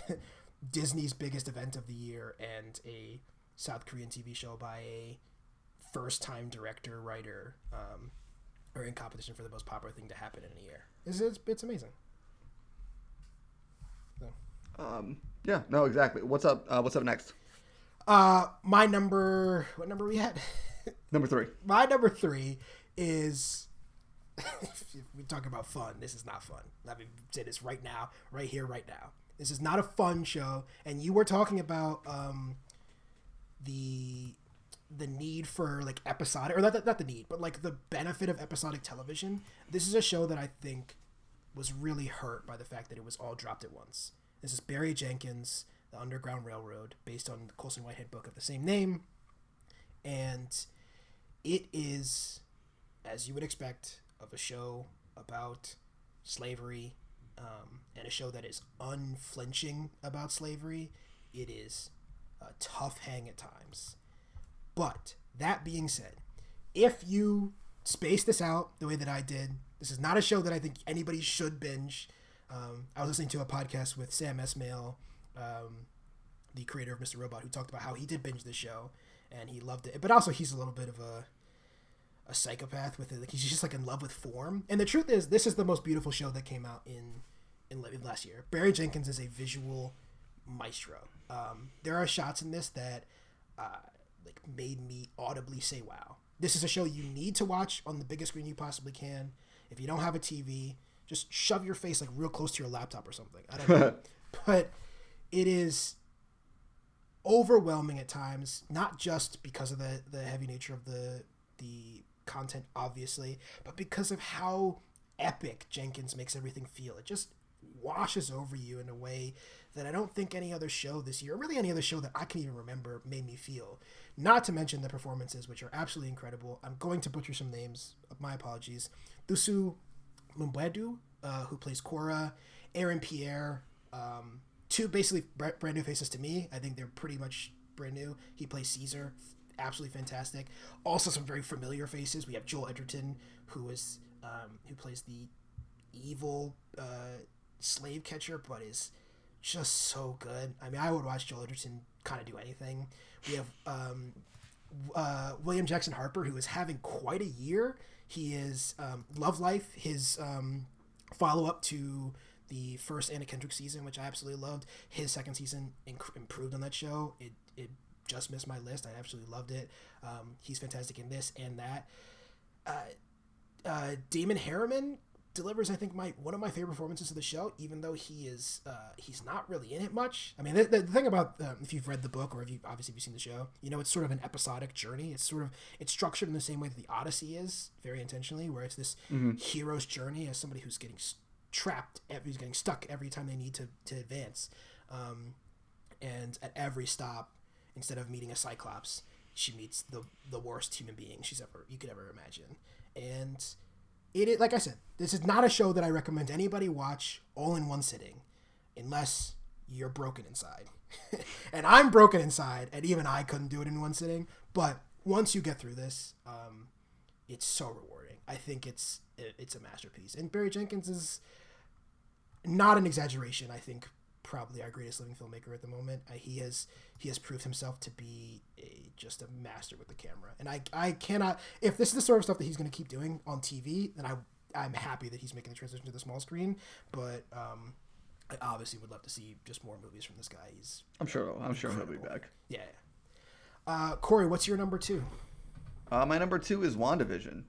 Disney's biggest event of the year and a South Korean TV show by a first-time director, writer, are in competition for the most popular thing to happen in a year. It's amazing. So. Yeah, no, exactly. What's up next? What number are we at? Number 3. My number 3 is, if we talk about fun, this is not fun. Let me say this right now, right here, right now. This is not a fun show. And you were talking about the need for like episodic, or not the need, but like the benefit of episodic television. This is a show that I think was really hurt by the fact that it was all dropped at once. This is Barry Jenkins' The Underground Railroad, based on the Colson Whitehead book of the same name. And it is, as you would expect of a show about slavery, and a show that is unflinching about slavery, it is a tough hang at times. But that being said, if you space this out the way that I did, this is not a show that I think anybody should binge. I was listening to a podcast with Sam Esmail, the creator of Mr. Robot, who talked about how he did binge this show and he loved it. But also he's a little bit of a psychopath with it. Like, he's just like in love with form. And the truth is, this is the most beautiful show that came out in last year. Barry Jenkins is a visual maestro. There are shots in this that like made me audibly say, wow. This is a show you need to watch on the biggest screen you possibly can. If you don't have a TV, just shove your face like real close to your laptop or something. I don't know. But it is overwhelming at times, not just because of the heavy nature of the content, obviously, but because of how epic Jenkins makes everything feel. It just washes over you in a way that I don't think any other show this year, or really any other show that I can even remember, made me feel. Not to mention the performances, which are absolutely incredible. I'm going to butcher some names. My apologies. Thusu Mumbedu, who plays Korra, Aaron Pierre, two basically brand new faces to me. I think they're pretty much brand new. He plays Caesar, absolutely fantastic. Also some very familiar faces. We have Joel Edgerton, who plays the evil slave catcher, but is just so good. I mean, I would watch Joel Edgerton kind of do anything. We have William Jackson Harper, who is having quite a year. He is Love Life, his follow-up to the first Anna Kendrick season, which I absolutely loved. His second season improved on that show. It just missed my list. I absolutely loved it. He's fantastic in this and that. Damon Harriman delivers, I think, one of my favorite performances of the show, even though he's not really in it much. I mean, the thing about if you've read the book or if you've seen the show, you know, it's sort of an episodic journey. It's structured in the same way that the Odyssey is, very intentionally, where it's this hero's journey as somebody who's getting trapped, who's getting stuck every time they need to advance, and at every stop, instead of meeting a Cyclops, she meets the worst human being you could ever imagine. And it is, like I said, this is not a show that I recommend anybody watch all in one sitting, unless you're broken inside. And I'm broken inside, and even I couldn't do it in one sitting. But once you get through this, it's so rewarding. I think it's a masterpiece. And Barry Jenkins is not an exaggeration. I think probably our greatest living filmmaker at the moment. He has proved himself to be just a master with the camera. And I cannot, if this is the sort of stuff that he's going to keep doing on TV, then I'm happy that he's making the transition to the small screen. But I obviously would love to see just more movies from this guy. I'm sure he'll be back. Yeah. Corey, what's your number 2? My number 2 is WandaVision.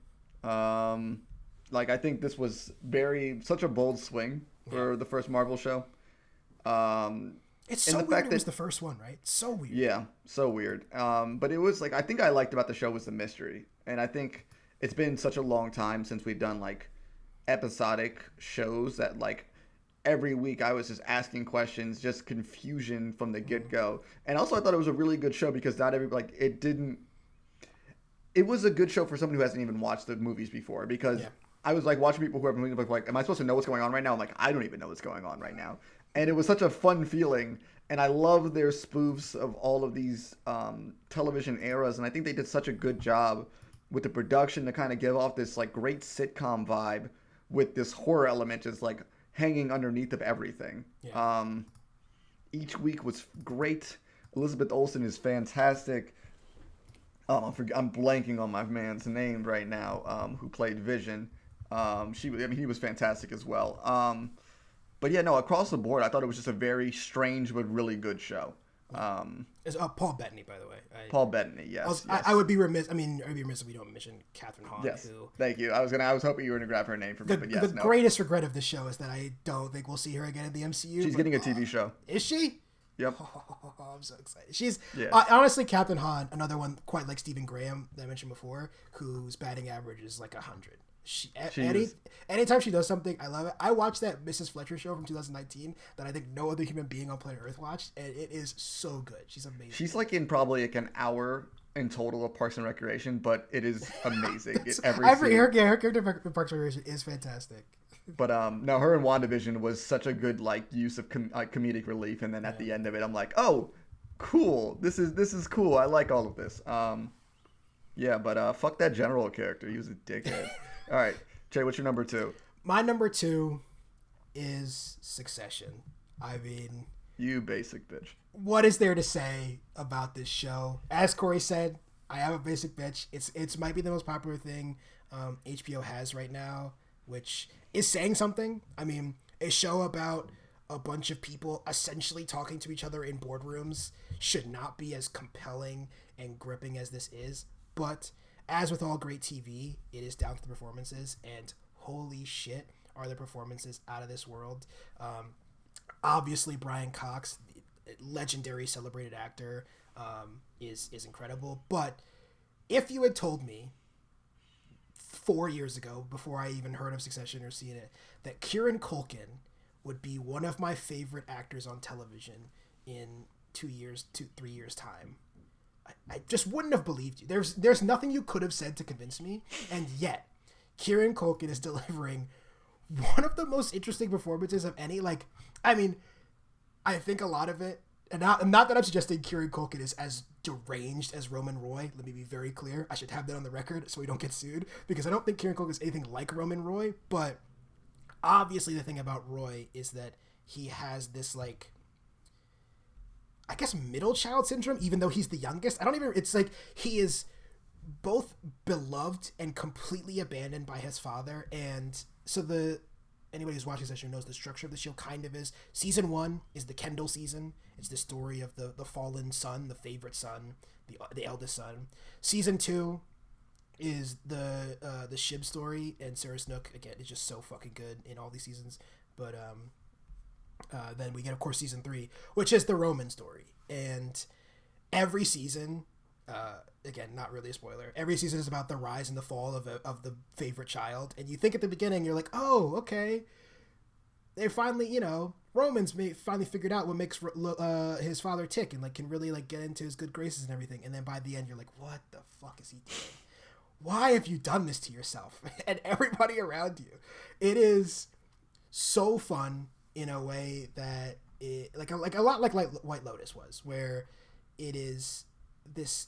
I think this was such a bold swing for the first Marvel show. It's so weird it was the first one, right? So weird. Yeah, so weird. But it was I think I liked about the show was the mystery. And I think it's been such a long time since we've done episodic shows that every week I was just asking questions, just confusion from the get-go. And also I thought it was a really good show because not every it was a good show for someone who hasn't even watched the movies before, because I was watching people who have been am I supposed to know what's going on right now? I'm I don't even know what's going on right now. And it was such a fun feeling. And I love their spoofs of all of these television eras. And I think they did such a good job with the production to kind of give off this great sitcom vibe with this horror element just hanging underneath of everything. Yeah. Each week was great. Elizabeth Olsen is fantastic. I'm blanking on my man's name right now, who played Vision. He was fantastic as well. But yeah, no, across the board, I thought it was just a very strange but really good show. It's Paul Bettany, by the way. Paul Bettany, yes. I would be remiss. I'd be remiss if we don't mention Catherine Hahn. Yes, thank you. I was hoping you were going to grab her name for me, but yes, the greatest regret of this show is that I don't think we'll see her again in the MCU. She's getting a TV show. Is she? Yep. Oh, I'm so excited. Honestly, Catherine Hahn, another one quite like Stephen Graham that I mentioned before, whose batting average is 100. Anytime she does something, I love it. I watched that Mrs. Fletcher show from 2019 that I think no other human being on planet Earth watched, and it is so good. She's amazing. She's in probably an hour in total of Parks and Recreation, but it is amazing. Her character in Parks and Recreation is fantastic. But no, her in WandaVision was such a good like use of comedic relief, and then at the end of it, I'm like, oh, cool. This is cool. I like all of this. Yeah, but fuck that general character. He was a dickhead. All right, Jay, what's your number 2? My number 2 is Succession. I mean, you basic bitch. What is there to say about this show? As Corey said, I am a basic bitch. It's might be the most popular thing HBO has right now, which is saying something. I mean, a show about a bunch of people essentially talking to each other in boardrooms should not be as compelling and gripping as this is. But as with all great TV, it is down to the performances, and holy shit, are the performances out of this world. Obviously, Brian Cox, legendary celebrated actor, is incredible. But if you had told me 4 years ago, before I even heard of Succession or seen it, that Kieran Culkin would be one of my favorite actors on television in 3 years time, I just wouldn't have believed you. There's nothing you could have said to convince me, and yet Kieran Culkin is delivering one of the most interesting performances of any. Like, I mean, I think a lot of it, and not that I'm suggesting Kieran Culkin is as deranged as Roman Roy. Let me be very clear. I should have that on the record so we don't get sued, because I don't think Kieran Culkin is anything like Roman Roy. But obviously, the thing about Roy is that he has this, like, I guess, middle child syndrome, even though he's the youngest. It's like he is both beloved and completely abandoned by his father. And so anybody who's watching Succession knows the structure of the show kind of is. Season 1 is the Kendall season. It's the story of the fallen son, the favorite son, the eldest son. Season 2 is the Shib story, and Sarah Snook, again, is just so fucking good in all these seasons. But then we get, of course, season 3, which is the Roman story. And every season, again, not really a spoiler, every season is about the rise and the fall of the favorite child. And you think at the beginning, you're like, oh, okay, they finally, Roman's finally figured out what makes his father tick, and like can really like get into his good graces and everything. And then by the end, you're like, what the fuck is he doing? Why have you done this to yourself and everybody around you? It is so fun in a way that like a lot like White Lotus was, where it is this,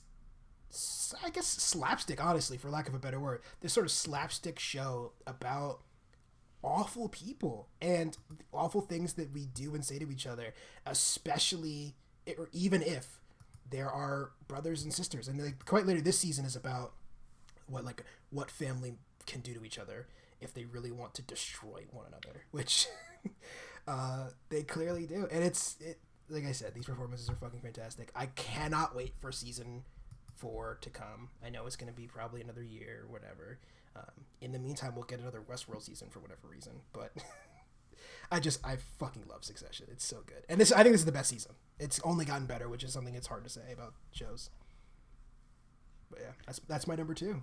I guess, slapstick, honestly, for lack of a better word, this sort of slapstick show about awful people and awful things that we do and say to each other, especially or even if there are brothers and sisters. And like quite later this season is about what family can do to each other if they really want to destroy one another, which they clearly do. And it like I said, these performances are fucking fantastic. I cannot wait for season 4 to come. I know it's going to be probably another year or whatever. In the meantime, we'll get another Westworld season for whatever reason. But I fucking love Succession. It's so good. And I think this is the best season. It's only gotten better, which is something it's hard to say about shows. But yeah, that's my number 2.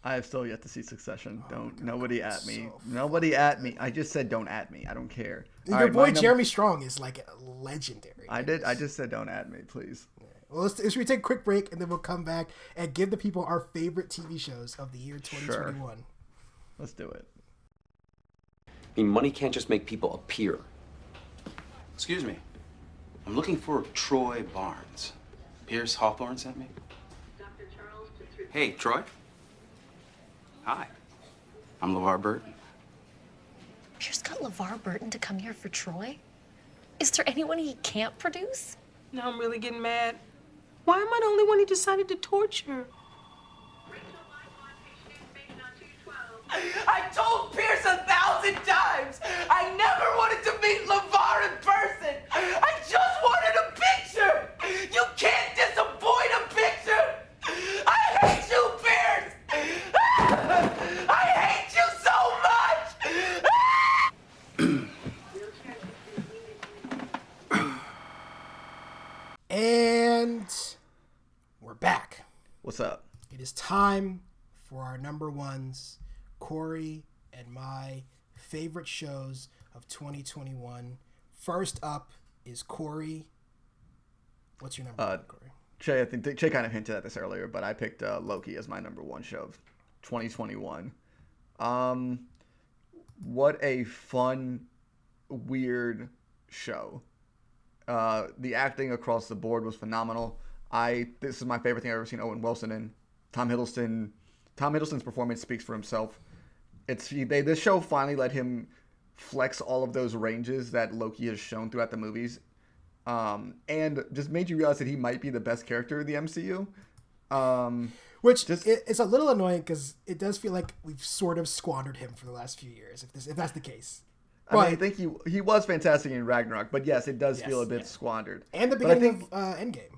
I have still yet to see Succession. Nobody at me. So Nobody at me. I just said don't at me. I don't care. Your boy Jeremy Strong is like legendary. I just said don't at me, please. Yeah. Well, should we take a quick break and then we'll come back and give the people our favorite TV shows of the year 2021. Sure. Let's do it. I mean, money can't just make people appear. Excuse me. I'm looking for Troy Barnes. Pierce Hawthorne sent me. Hey, Troy. Hi. I'm LeVar Burton. Pierce got LeVar Burton to come here for Troy? Is there anyone he can't produce? Now I'm really getting mad. Why am I the only one he decided to torture? I told Pierce 1,000 times I never wanted to meet LeVar in person. I just wanted a picture. You can't disappoint a picture. I hate you, Pierce. I hate you so much. And we're back. What's up? It is time for our number ones, Corey and my favorite shows of 2021. First up is Corey. What's your number one, Corey? Che, I think Che kind of hinted at this earlier, but I picked Loki as my number one show of 2021. What a fun, weird show. The acting across the board was phenomenal. This is my favorite thing I've ever seen Owen Wilson in. Tom Hiddleston's performance speaks for himself. This show finally let him flex all of those ranges that Loki has shown throughout the movies, and just made you realize that he might be the best character in the MCU. It's a little annoying because it does feel like we've sort of squandered him for the last few years, if that's the case. But, I think he was fantastic in Ragnarok, but yes, it does feel a bit squandered. And the beginning of Endgame.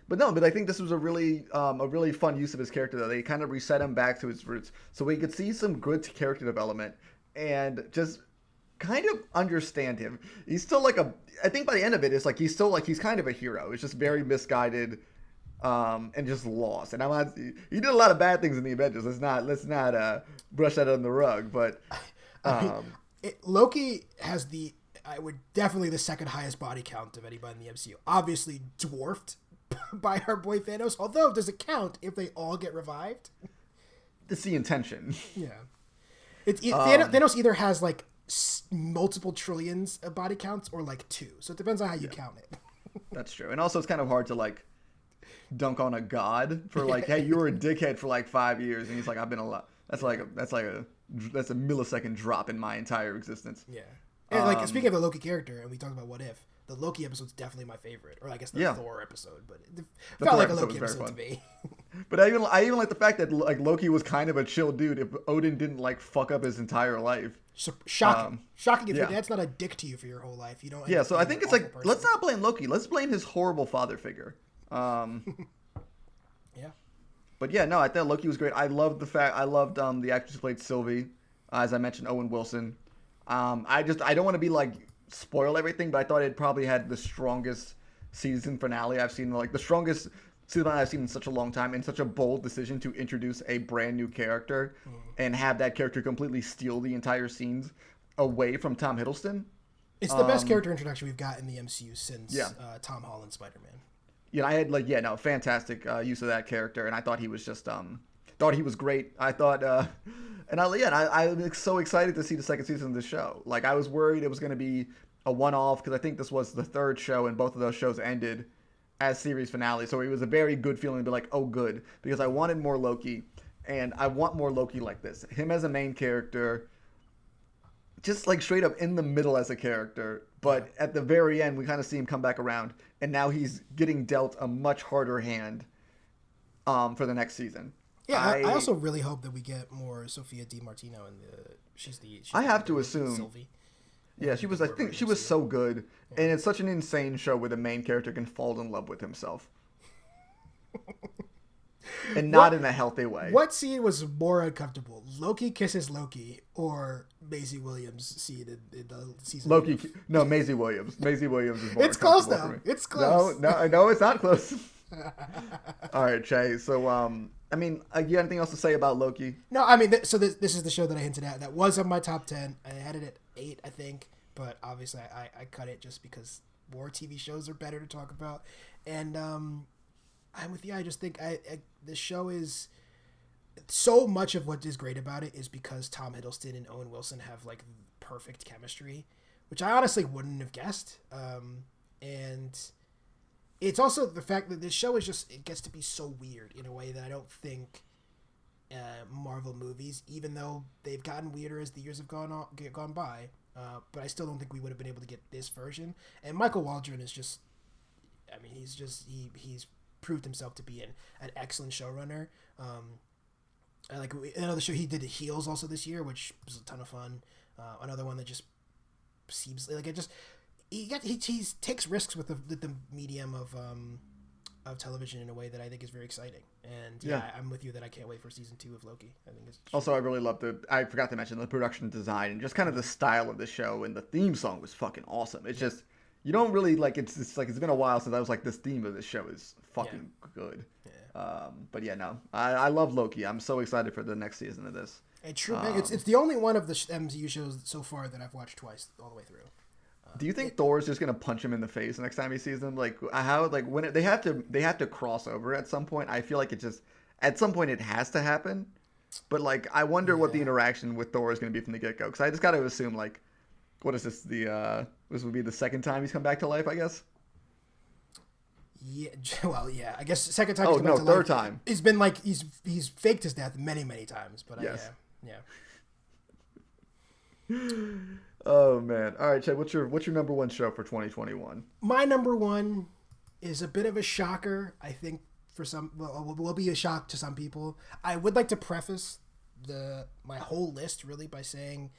But I think this was a really fun use of his character, though. They kind of reset him back to his roots, so we could see some good character development and just kind of understand him. He's still I think by the end of it, it's like he's kind of a hero. It's just very misguided, and just lost. And he did a lot of bad things in the Avengers. Let's not brush that under the rug. But Loki has the second highest body count of anybody in the MCU. Obviously dwarfed by our boy Thanos. Although, does it count if they all get revived? It's the intention. Yeah. Thanos either has like multiple trillions of body counts or like 2. So it depends on how you count it. That's true. And also it's kind of hard to like dunk on a god for like, hey, you were a dickhead for like 5 years. And he's like, I've been a lot. That's a millisecond drop in my entire existence. Yeah. And like, speaking of the Loki character, and we talked about What If, the Loki episode's definitely my favorite, or I guess the Thor episode, but it felt like a Loki episode to me. But I even like the fact that like Loki was kind of a chill dude if Odin didn't like fuck up his entire life. So, shocking if your dad's not a dick to you for your whole life. You don't. Yeah, so I think it's like let's not blame Loki. Let's blame his horrible father figure. Yeah. But yeah, no, I thought Loki was great. I loved the actress who played Sylvie, as I mentioned, Owen Wilson. I don't want to be like spoil everything, but I thought it probably had the strongest season finale I've seen, like the strongest season I've seen in such a long time, and such a bold decision to introduce a brand new character and have that character completely steal the entire scenes away from Tom Hiddleston. It's the best character introduction we've got in the MCU since Tom Holland's Spider-Man. Yeah, I had fantastic use of that character, and I thought he was just thought he was great. I thought, I'm so excited to see the second season of this show. Like, I was worried it was going to be a one-off because I think this was the third show, and both of those shows ended as series finale. So it was a very good feeling to be like, oh, good, because I wanted more Loki, and I want more Loki like this. Him as a main character, just like straight up in the middle as a character, but at the very end, we kind of see him come back around, and now he's getting dealt a much harder hand for the next season. Yeah, I also really hope that we get more Sophia Di Martino, and she's I have to assume. Sylvie. Yeah, she was. I think she was so good, and it's such an insane show where the main character can fall in love with himself, and not in a healthy way. What scene was more uncomfortable? Loki kisses Loki, or Maisie Williams scene in the season? Loki, no, Maisie Williams. Maisie Williams is more. It's close though. It's close. No, it's not close. All right, Che. So, I mean, you have anything else to say about Loki? No, I mean, this is the show that I hinted at. That was on my top 10. I had it at 8, I think. But obviously, I cut it just because more TV shows are better to talk about. And I'm with you. I just think the show is... So much of what is great about it is because Tom Hiddleston and Owen Wilson have, like, perfect chemistry, which I honestly wouldn't have guessed. And... It's also the fact that this show it gets to be so weird in a way that I don't think Marvel movies, even though they've gotten weirder as the years have gone by, but I still don't think we would have been able to get this version. And Michael Waldron is just, I mean, he's proved himself to be an excellent showrunner. Like another show he did, Heels, also this year, which was a ton of fun. Another one that just seems like it just... He takes risks with the medium of television in a way that I think is very exciting. And I'm with you that I can't wait for season 2 of Loki. I think it's also, I really love I forgot to mention the production design and just kind of the style of the show, and the theme song was fucking awesome. It's just, you don't really like, it's like, it's been a while since I was like, this theme of this show is fucking good. Yeah. But yeah, no, I love Loki. I'm so excited for the next season of this. It's the only one of the MCU shows so far that I've watched twice all the way through. Do you think Thor's just gonna punch him in the face next time he sees him? Like how? Like when they have to cross over at some point. I feel like it just at some point it has to happen. But like I wonder what the interaction with Thor is gonna be from the get go. Because I just got to assume like, what is this? This would be the second time he's come back to life, I guess. Yeah. Well, yeah. I guess second time. Oh no, third time. He's been like he's faked his death many times. But yes. Yeah. Oh man! All right, Chad. What's your number one show for 2021? My number one is a bit of a shocker. I think for some, will be a shock to some people. I would like to preface my whole list really by saying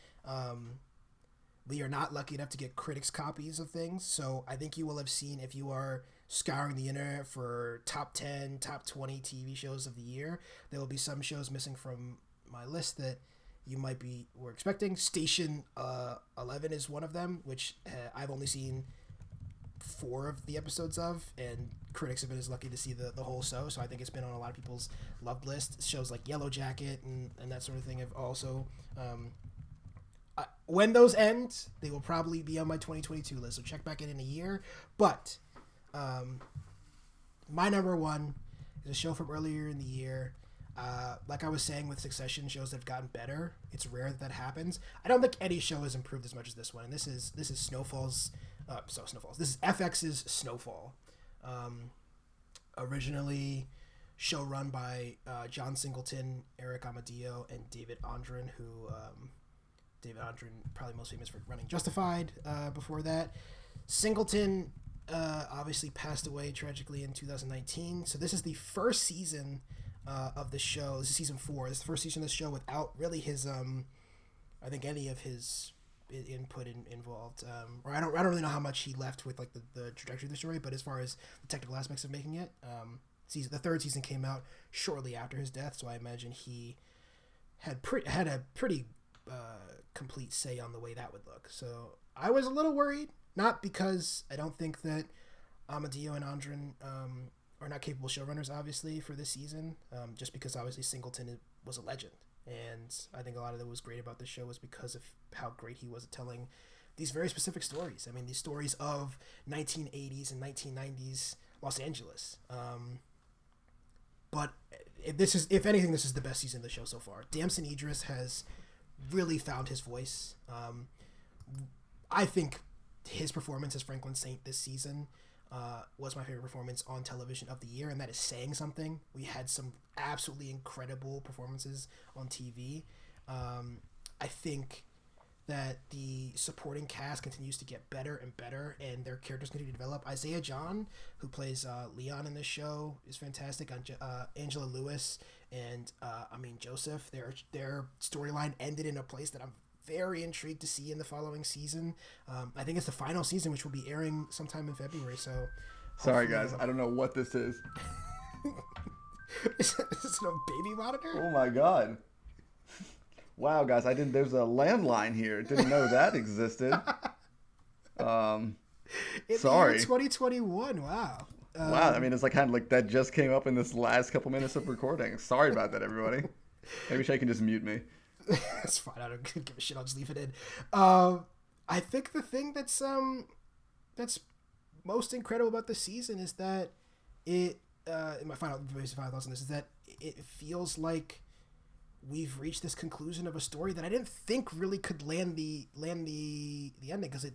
we are not lucky enough to get critics' copies of things. So I think you will have seen, if you are scouring the internet for top 10, top 20 TV shows of the year, there will be some shows missing from my list that you were expecting. Station 11 is one of them, which I've only seen 4 of the episodes of, and critics have been as lucky to see the whole show. So I think it's been on a lot of people's loved list. Shows like Yellow Jacket and that sort of thing have also. When those end, they will probably be on my 2022 list. So check back in a year. But my number one is a show from earlier in the year. Like I was saying with Succession, shows that have gotten better. It's rare that happens. I don't think any show has improved as much as this one. And this is Snowfall's. This is FX's Snowfall. Originally show run by John Singleton, Eric Amadio, and David Ondren, who David Ondren probably most famous for running Justified. Before that, Singleton obviously passed away tragically in 2019. So this is the first season of the show. This is season 4. This is the first season of the show without really his I think any of his input involved, or I don't really know how much he left with like the trajectory of the story, but as far as the technical aspects of making it, the third season came out shortly after his death, so I imagine he had a pretty complete say on the way that would look. So I was a little worried, not because I don't think that Amadio and Ondren are not capable showrunners, obviously, for this season, just because obviously Singleton was a legend. And I think a lot of that was great about the show was because of how great he was at telling these very specific stories. I mean, these stories of 1980s and 1990s Los Angeles. But if anything, this is the best season of the show so far. Damson Idris has really found his voice. I think his performance as Franklin Saint this season was my favorite performance on television of the year, and that is saying something. We had some absolutely incredible performances on TV. I think that the supporting cast continues to get better and better, and their characters continue to develop. Isaiah John, who plays Leon in this show, is fantastic. Angela Lewis and Amin Joseph, their storyline ended in a place that I'm very intrigued to see in the following season. I think it's the final season, which will be airing sometime in February. So, sorry guys, I don't know what this is. Is this a baby monitor? Oh my god! Wow, guys, there's a landline here. Didn't know that existed. In sorry. 2021. Wow. Wow. I mean, it's like kind of like that just came up in this last couple minutes of recording. Sorry about that, everybody. Maybe Shay can just mute me. That's fine. I don't give a shit. I'll just leave it in. I think the thing that's most incredible about the season is that it. My final thoughts on this is that it feels like we've reached this conclusion of a story that I didn't think really could land the ending, because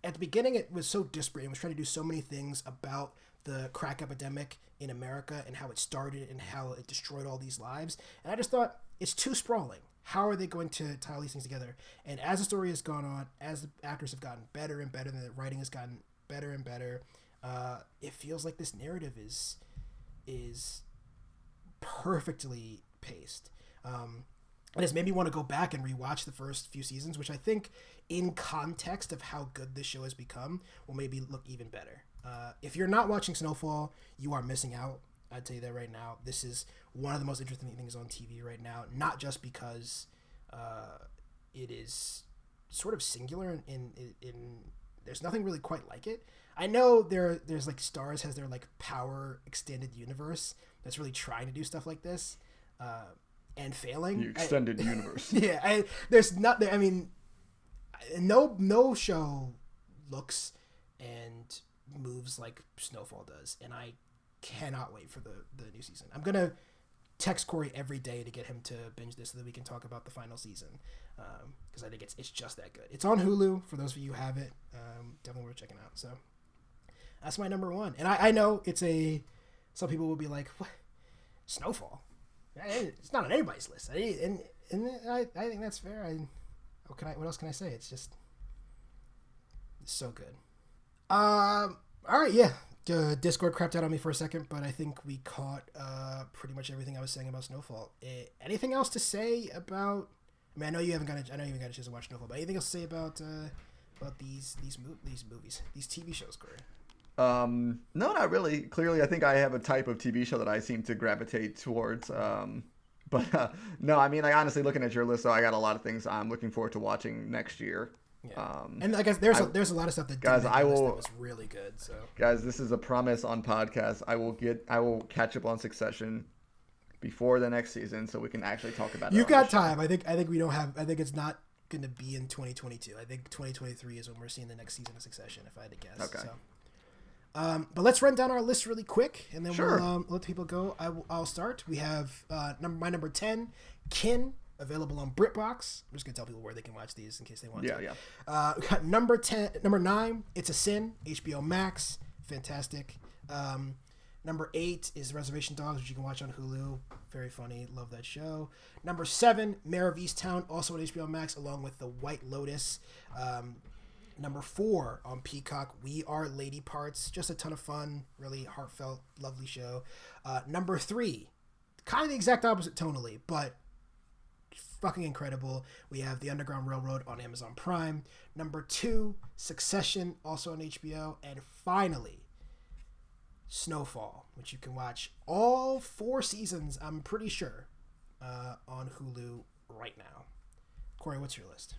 at the beginning it was so disparate. It was trying to do so many things about the crack epidemic in America and how it started and how it destroyed all these lives, and I just thought it's too sprawling. How are they going to tie all these things together? And as the story has gone on, as the actors have gotten better and better, and the writing has gotten better and better, it feels like this narrative is perfectly paced. And it's made me want to go back and rewatch the first few seasons, which I think, in context of how good this show has become, will maybe look even better. If you're not watching Snowfall, you are missing out. I'd tell you that right now. This is one of the most interesting things on TV right now, not just because it is sort of singular in there's nothing really quite like it. I know there's like Starz has their like Power extended universe that's really trying to do stuff like this and failing. The extended universe. Yeah, there's not. I mean, no show looks and moves like Snowfall does, and I cannot wait for the new season. I'm gonna text Corey every day to get him to binge this so that we can talk about the final season, because I think it's just that good. It's on Hulu for those of you who have it. Definitely worth checking out. So that's my number one, and I know some people will be like, what? Snowfall? It's not on anybody's list, and I think that's fair. What else can I say? It's so good. All right, yeah. Discord crapped out on me for a second, but I think we caught pretty much everything I was saying about Snowfall. Anything else to say about? I mean, I know you haven't got a chance to watch Snowfall, but anything else to say about these movies, these TV shows, Corey? No, not really. Clearly, I think I have a type of TV show that I seem to gravitate towards. But no, I mean, like, honestly, looking at your list, though, I got a lot of things I'm looking forward to watching next year. Yeah. And I guess there's a lot of stuff that that was really good. So guys, this is a promise on podcast. I will catch up on Succession before the next season, so we can actually talk about it. You've got time. I think we don't have. I think it's not going to be in 2022. I think 2023 is when we're seeing the next season of Succession, if I had to guess. Okay. So. But let's run down our list really quick, and then sure. we'll let people go. I'll start. We have my number 10, Kin, available on BritBox. I'm just gonna tell people where they can watch these in case they want to. Yeah. We got number 9, It's a Sin, HBO Max, fantastic. Number 8 is Reservation Dogs, which you can watch on Hulu. Very funny, love that show. Number 7, Mayor of Easttown, also on HBO Max, along with The White Lotus. Number 4 on Peacock, We Are Lady Parts, just a ton of fun, really heartfelt, lovely show. Number 3, kind of the exact opposite tonally, but fucking incredible. We have The Underground Railroad on Amazon Prime. Number 2, Succession, also on HBO. And finally, Snowfall, which you can watch all 4 seasons, I'm pretty sure, on Hulu right now. Corey, what's your list?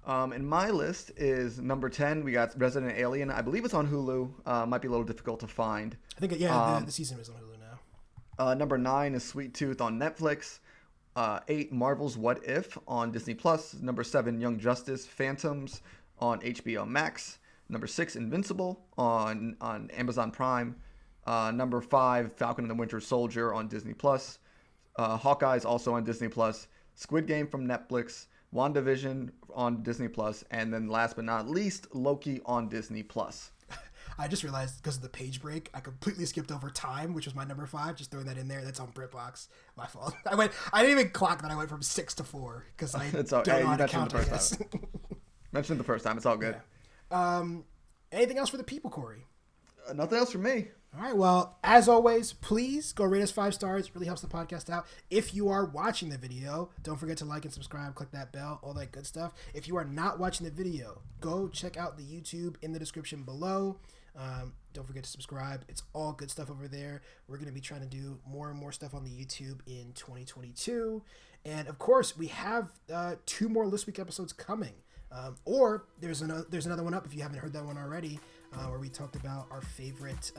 In my list is number 10. We got Resident Alien. I believe it's on Hulu. Might be a little difficult to find. I think, the season is on Hulu now. Number 9 is Sweet Tooth on Netflix. 8, Marvel's What If on Disney+. Number 7, Young Justice Phantoms on HBO Max. Number 6, Invincible on Amazon Prime. Number 5, Falcon and the Winter Soldier on Disney+. Hawkeye is also on Disney+. Squid Game from Netflix. WandaVision on Disney+. And then last but not least, Loki on Disney+. I just realized because of the page break, I completely skipped over Time, which was my number 5. Just throwing that in there. That's on BritBox. My fault. I didn't even clock that I went from 6 to 4 because I don't know how to count on this. Mentioned the first time. It's all good. Yeah. Anything else for the people, Corey? Nothing else for me. All right. Well, as always, please go rate us 5 stars. It really helps the podcast out. If you are watching the video, don't forget to like and subscribe, click that bell, all that good stuff. If you are not watching the video, go check out the YouTube in the description below. Don't forget to subscribe. It's all good stuff over there. We're going to be trying to do more and more stuff on the YouTube in 2022. And of course, we have 2 more List Week episodes coming. Or there's another one up if you haven't heard that one already, where we talked about our favorite,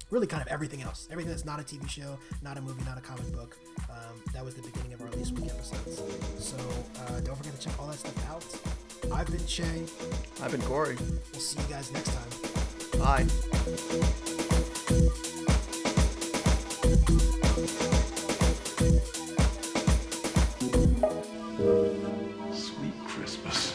really kind of everything else. Everything that's not a TV show, not a movie, not a comic book. That was the beginning of our List Week episodes. So don't forget to check all that stuff out. I've been Che. I've been Corey. We'll see you guys next time. Bye. Sweet Christmas.